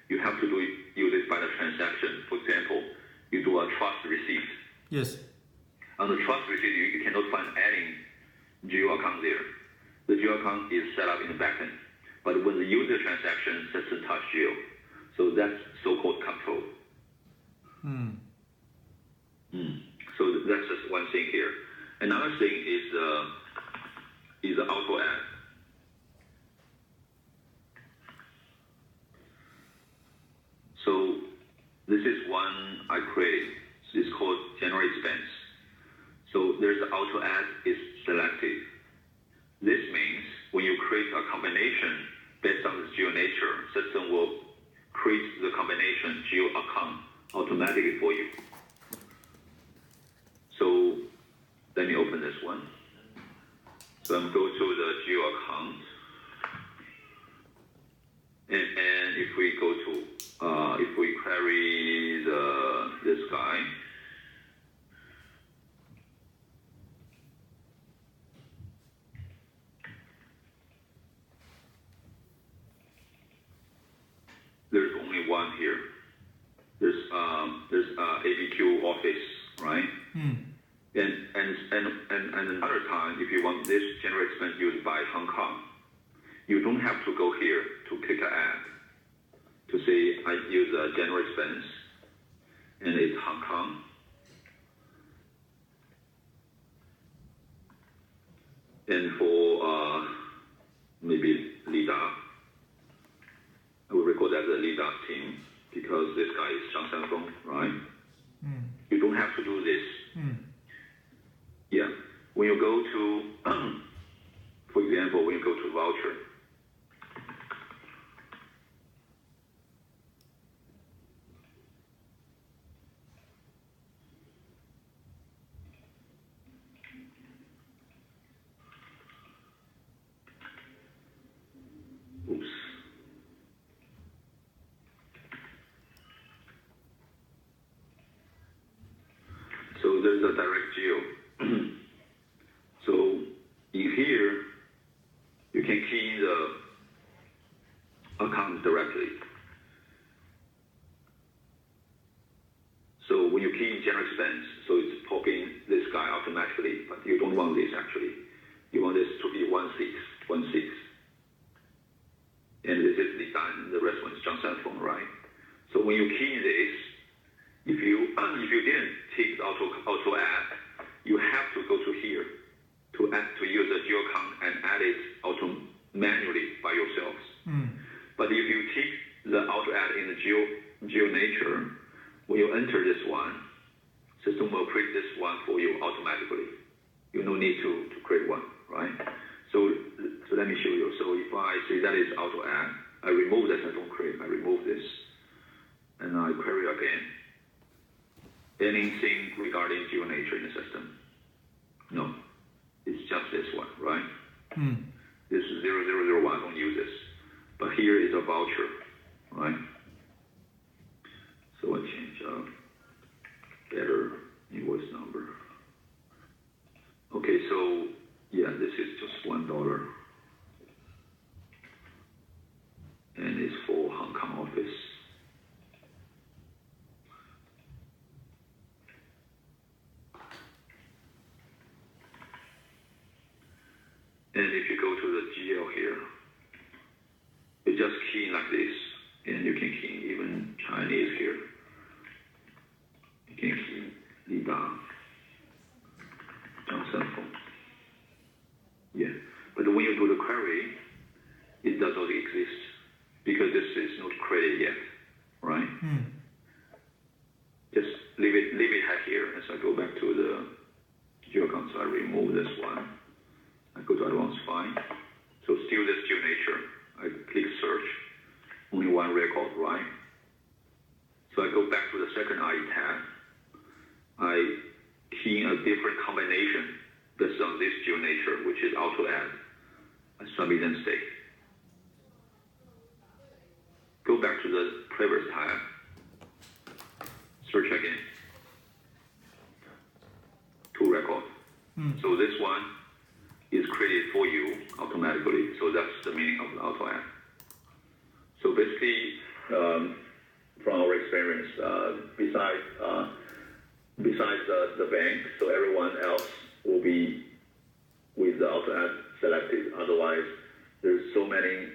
You have to use it by the transaction. For example, you do a trust receipt. Yes. On the trust receipt, you cannot find any geo account there. Geo account is set up in the backend. But when the user transaction system touch Geo, so that's so-called control. So that's just one thing here. Another thing is the auto add. So this is one I created. It's called generate expense. So there's the auto add is selected. This means when you create a combination based on the geo nature, system will create the combination geo account automatically for you. So let me open this one. So I'm go to the geo account. And if we go to, if we query this guy, there's only one here. There's ABQ office, right? And another time, if you want this general expense used by Hong Kong, you don't have to go here to click an ad to say I use a general expense and it's Hong Kong. And for maybe Lida, I will record as a Lida team because this guy is Zhang Sanfeng, right? You don't have to do this. Yeah. When you go to, for example, when you go to voucher, oops. So there's a direct geo. So in here, you can key in the account directly. So when you key in general expense, so it's popping this guy automatically, but you don't want this actually. You want this to be 1616. And this is the done, the rest one is Zhang Sanfeng, right? So when you key in this, if you didn't take the auto add, you have to go to here to use the geo account and add it manually by yourselves. But if you take the auto add in the geo nature, when you enter this one, system will create this one for you automatically. You no need to create one, right? So let me show you. So if I say that is auto add, I remove this, I don't create, I remove this, and I query again. Anything regarding geo nature in the system? No. It's just this one, right? This is 0001, don't use this. But here is a voucher, right? So I change better invoice number. Okay, so yeah, this is just $1. And it's for Hong Kong office. And if you go to the GL here, you just key in like this, and you can key even Chinese here. You can key Lida, Zhang Sanfeng. Yeah, but when you do the query, it does not exist because this is not created yet, right? Just leave it here. As I go back to the geo account, so I remove this one. I go to advanced find. So still this geo nature. I click search. Only one record, right? So I go back to the second IE tab. I key in a different combination based on this geo nature, which is auto add. I submit and save. Go back to the previous tab. Search again. To record. So this one is created for you automatically. So that's the meaning of the auto add. So basically, from our experience, besides the bank, so everyone else will be with the auto add selected. Otherwise, otherwise, there's so many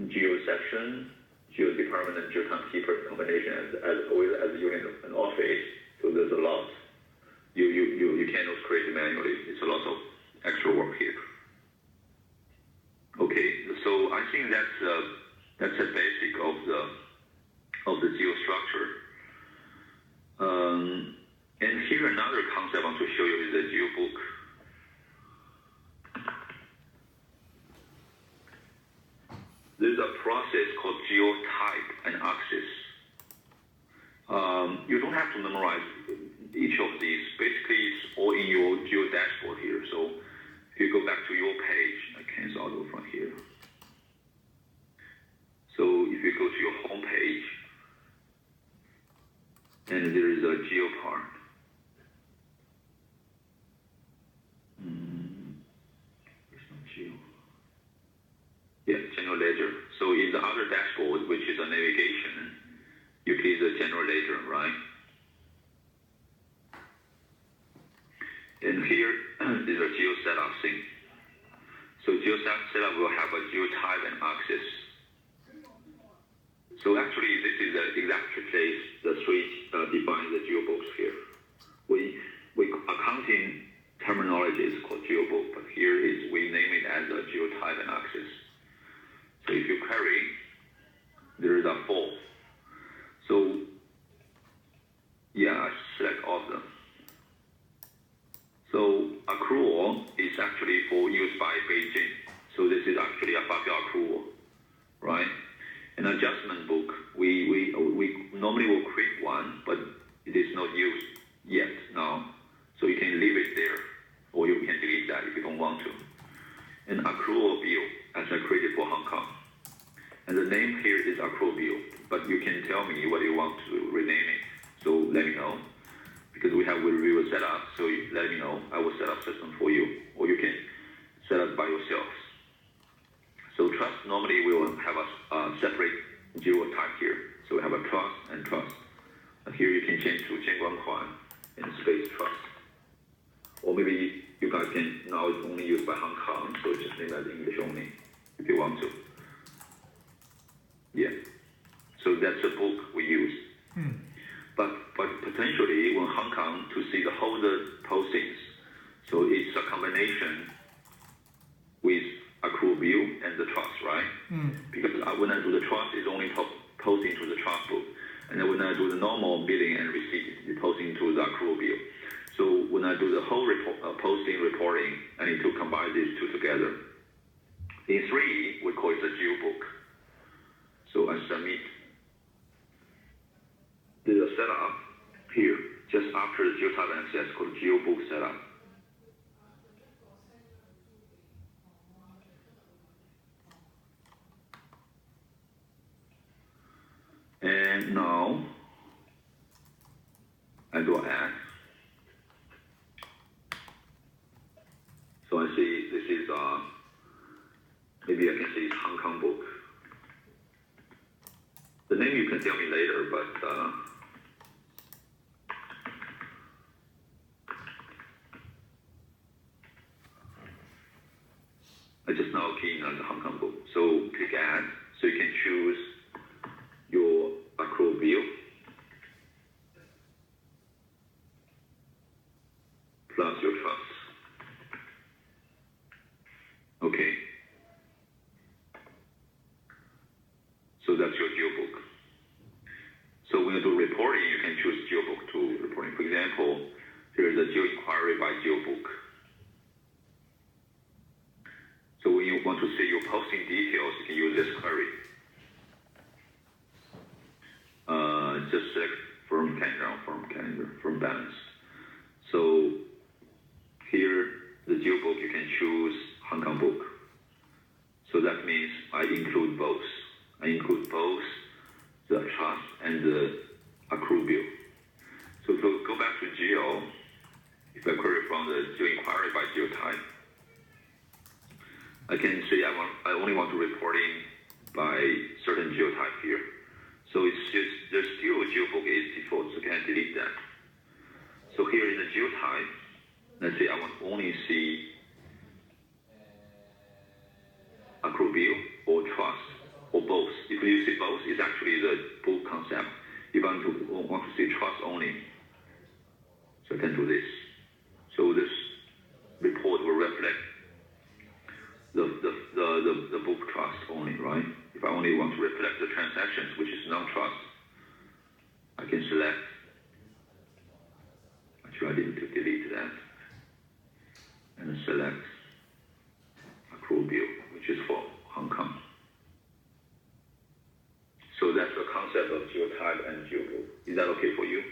geo section, geo department, and geo timekeeper combination as always as a unit an office. So there's a lot. You cannot create it manually. It's a lot of extra work here. Okay, so I think that's a basic of the geo structure. And here another concept I want to show you is the geo book. There's a process called geotype and axis. You don't have to memorize each of these. Basically, it's all in your geo dashboard here. So if you go back to your page, I cancel auto from here. So if you go to your home page, and there is a geo part. There's no geo. Yeah, general ledger. So in the other dashboard, which is a navigation, you click the general ledger, right? And here is a geo setup thing. So geo setup will have a geo type and axis. So actually, this is the exact place the switch defines the geobox here. We accounting terminology is called geobox, but here is we name it as a geotype and axis. So if you query, there is a fall. So yeah, I select all of them. So accrual is actually for use by Beijing. So this is actually a buffer accrual, right? An adjustment book, we normally will create one, but it is not used yet now. So you can leave it there, or you can delete that if you don't want to. An accrual bill, as I created for Hong Kong. And the name here is accrual bill, but you can tell me what you want to rename it. So let me know, because we will set up. So you let me know, I will set up system for you, or you can set up by yourselves. So trust, normally we will have a separate geo type here. So we have a trust and trust. And here you can change to Jianguan Huan and space trust. Or maybe you guys can, now it's only used by Hong Kong, so just name that English only, if you want to. Yeah. So that's the book we use. But potentially, when Hong Kong to see the holder postings, so it's a combination with accrual bill and the trust, right? Because when I do the trust, it's only posting to the trust book. And then when I do the normal billing and receipt, it's posting to the accrual bill. So when I do the whole posting reporting, I need to combine these two together. In 3, we call it the geo book. So I submit. There's a setup here, just after the geotype access, called geo book setup. And now I do add. So I see this is maybe I can say it's Hong Kong book. The name you can tell me later, but I just now key in on the Hong Kong book. So click add, so you can choose your accrual bill plus your trust. Okay. So that's your geobook. So when you do reporting, you can choose geobook to reporting. For example, here is a geo inquiry by geobook. So when you want to see your posting details, you can use this query. Just select firm calendar, firm balance. So here, the geobook, you can choose Hong Kong book. So that means I include both. I include both the trust and the accrual bill. So if we go back to geo, if I query from the geo inquiry by geo type, I can say I only want to reporting by certain geo type here. So it's just, there's still a geobook is default, so can I delete that? So here in the geo type, let's say I want only see accrual bill or trust or both. If you see both, it's actually the book concept. If I want to see trust only, so I can do this. So this report will reflect the book trust only, right? If I only want to reflect the transactions, which is non-trust, I can select. Actually, I need to delete that and select accrual bill, which is for Hong Kong. So that's the concept of geotype and geobook. Is that okay for you?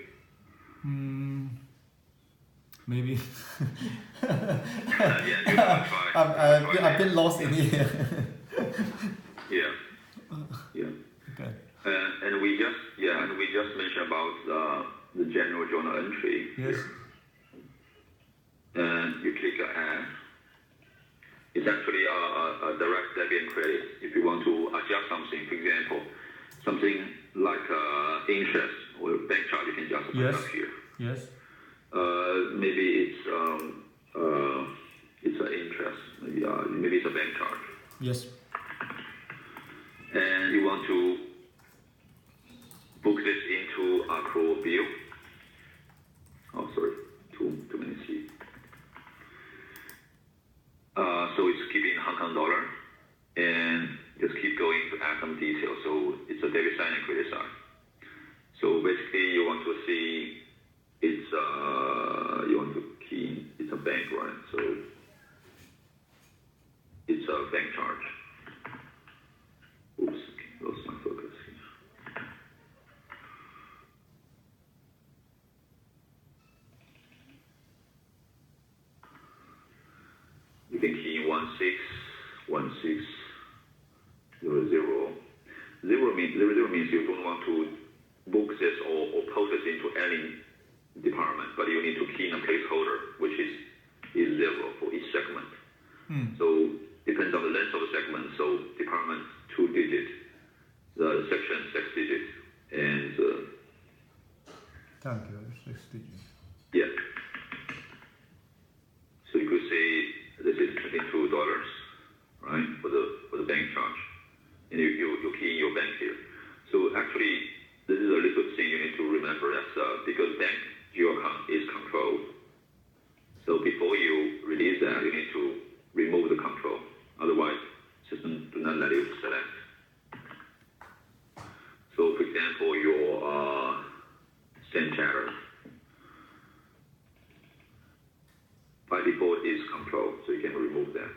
Maybe. Yeah, you can try. I'm a bit lost in here. Yeah. Yeah. Okay. And we just mentioned about the general journal entry. Yes. And you click add. It's actually a direct debit and credit. If you want to adjust something, for example, something like interest or bank charge, you can just adjust here. Yes. Maybe it's an interest. Maybe it's a bank charge. Yes. And you want to book this into accrual bill. Oh, sorry, too many C. So it's keeping Hong Kong dollar, and just keep going to add some details. So it's a debit side and credit side. So basically, you want to see it's you want to key in, it's a bank, right? So it's a bank charge. Oops, lost my focus here. You can key in 161600. Zero means you don't want to book this or post this into any department, but you need to key in a placeholder, which is 0 for each segment. So depends on the length of the segment. So department 2 digit, the section 6 digit, and Thank you. 6 digits. yeah. So you could say this is $22, right, for the bank charge, and you key in your bank here. So actually, this is a little thing you need to remember. That's because bank geo account is controlled. So before you release that, you need to remove the control. Otherwise, system do not let you select. So for example, your Standard Chartered by default is control, so you can remove that.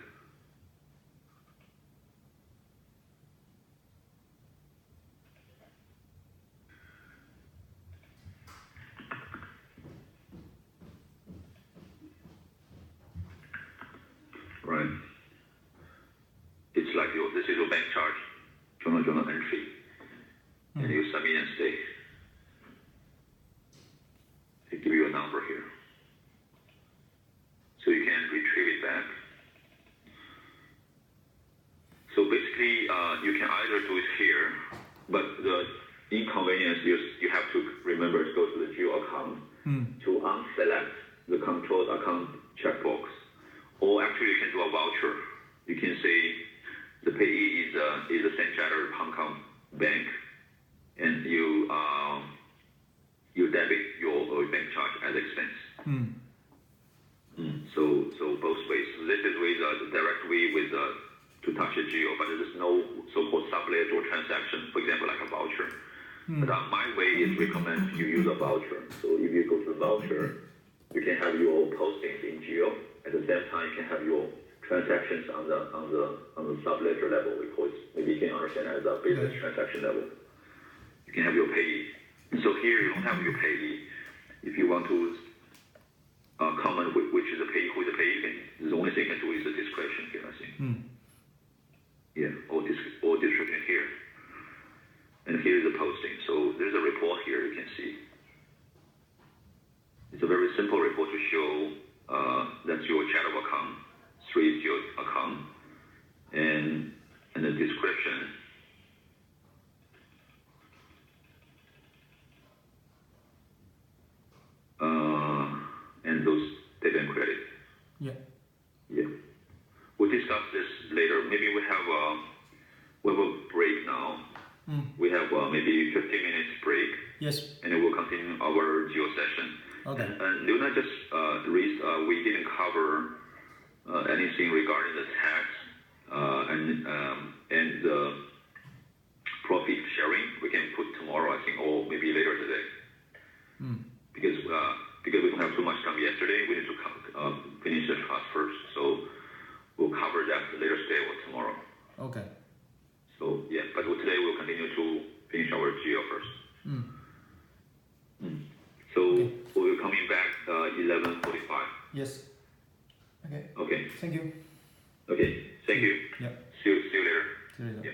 Right. It's like this is your bank charge, journal entry, and you submit and stay. They give you a number here, so you can retrieve it back. So basically, you can either do it here, but the inconvenience is you have to remember to go to the geo account to unselect the controlled account checkbox. Or actually, you can do a voucher. You can say the payee is a Standard Chartered Hong Kong bank, and you debit your bank charge as expense. So both ways. So this is with the direct way with to touch a geo, but there is no so-called sublet or transaction. For example, like a voucher. But my way is recommend you use a voucher. So if you go to the voucher, you can have your postings in geo. At the same time, you can have your transactions on the sub-ledger level. We call it, maybe you can understand as a business transaction level. You can have your payee. So here you don't have your payee. If you want to comment which is the payee, who is the payee, the only thing you can do is the description here, I think. Yeah, or description here. And here is the posting. So there's a report here you can see. It's a very simple report to show that's your charitable account, 3 is your account, and the description. And those debit and credit. Yeah. Yeah. We'll discuss this later. Maybe we have we will break now. We have maybe 15 minutes break, Yes. and then we'll continue our geo session. Okay. And Luna just raised, we didn't cover anything regarding the tax and the profit sharing. We can put tomorrow, I think, or maybe later today. Because we don't have too much time yesterday, we need to finish the class first. So we'll cover that later today or tomorrow. Okay. So yeah, but today we'll continue to finish our geo first. So we'll be coming back 11:45. Yes. Okay. Okay. Thank you. Okay. Thank you. Yeah. See you later. See you later. Yeah.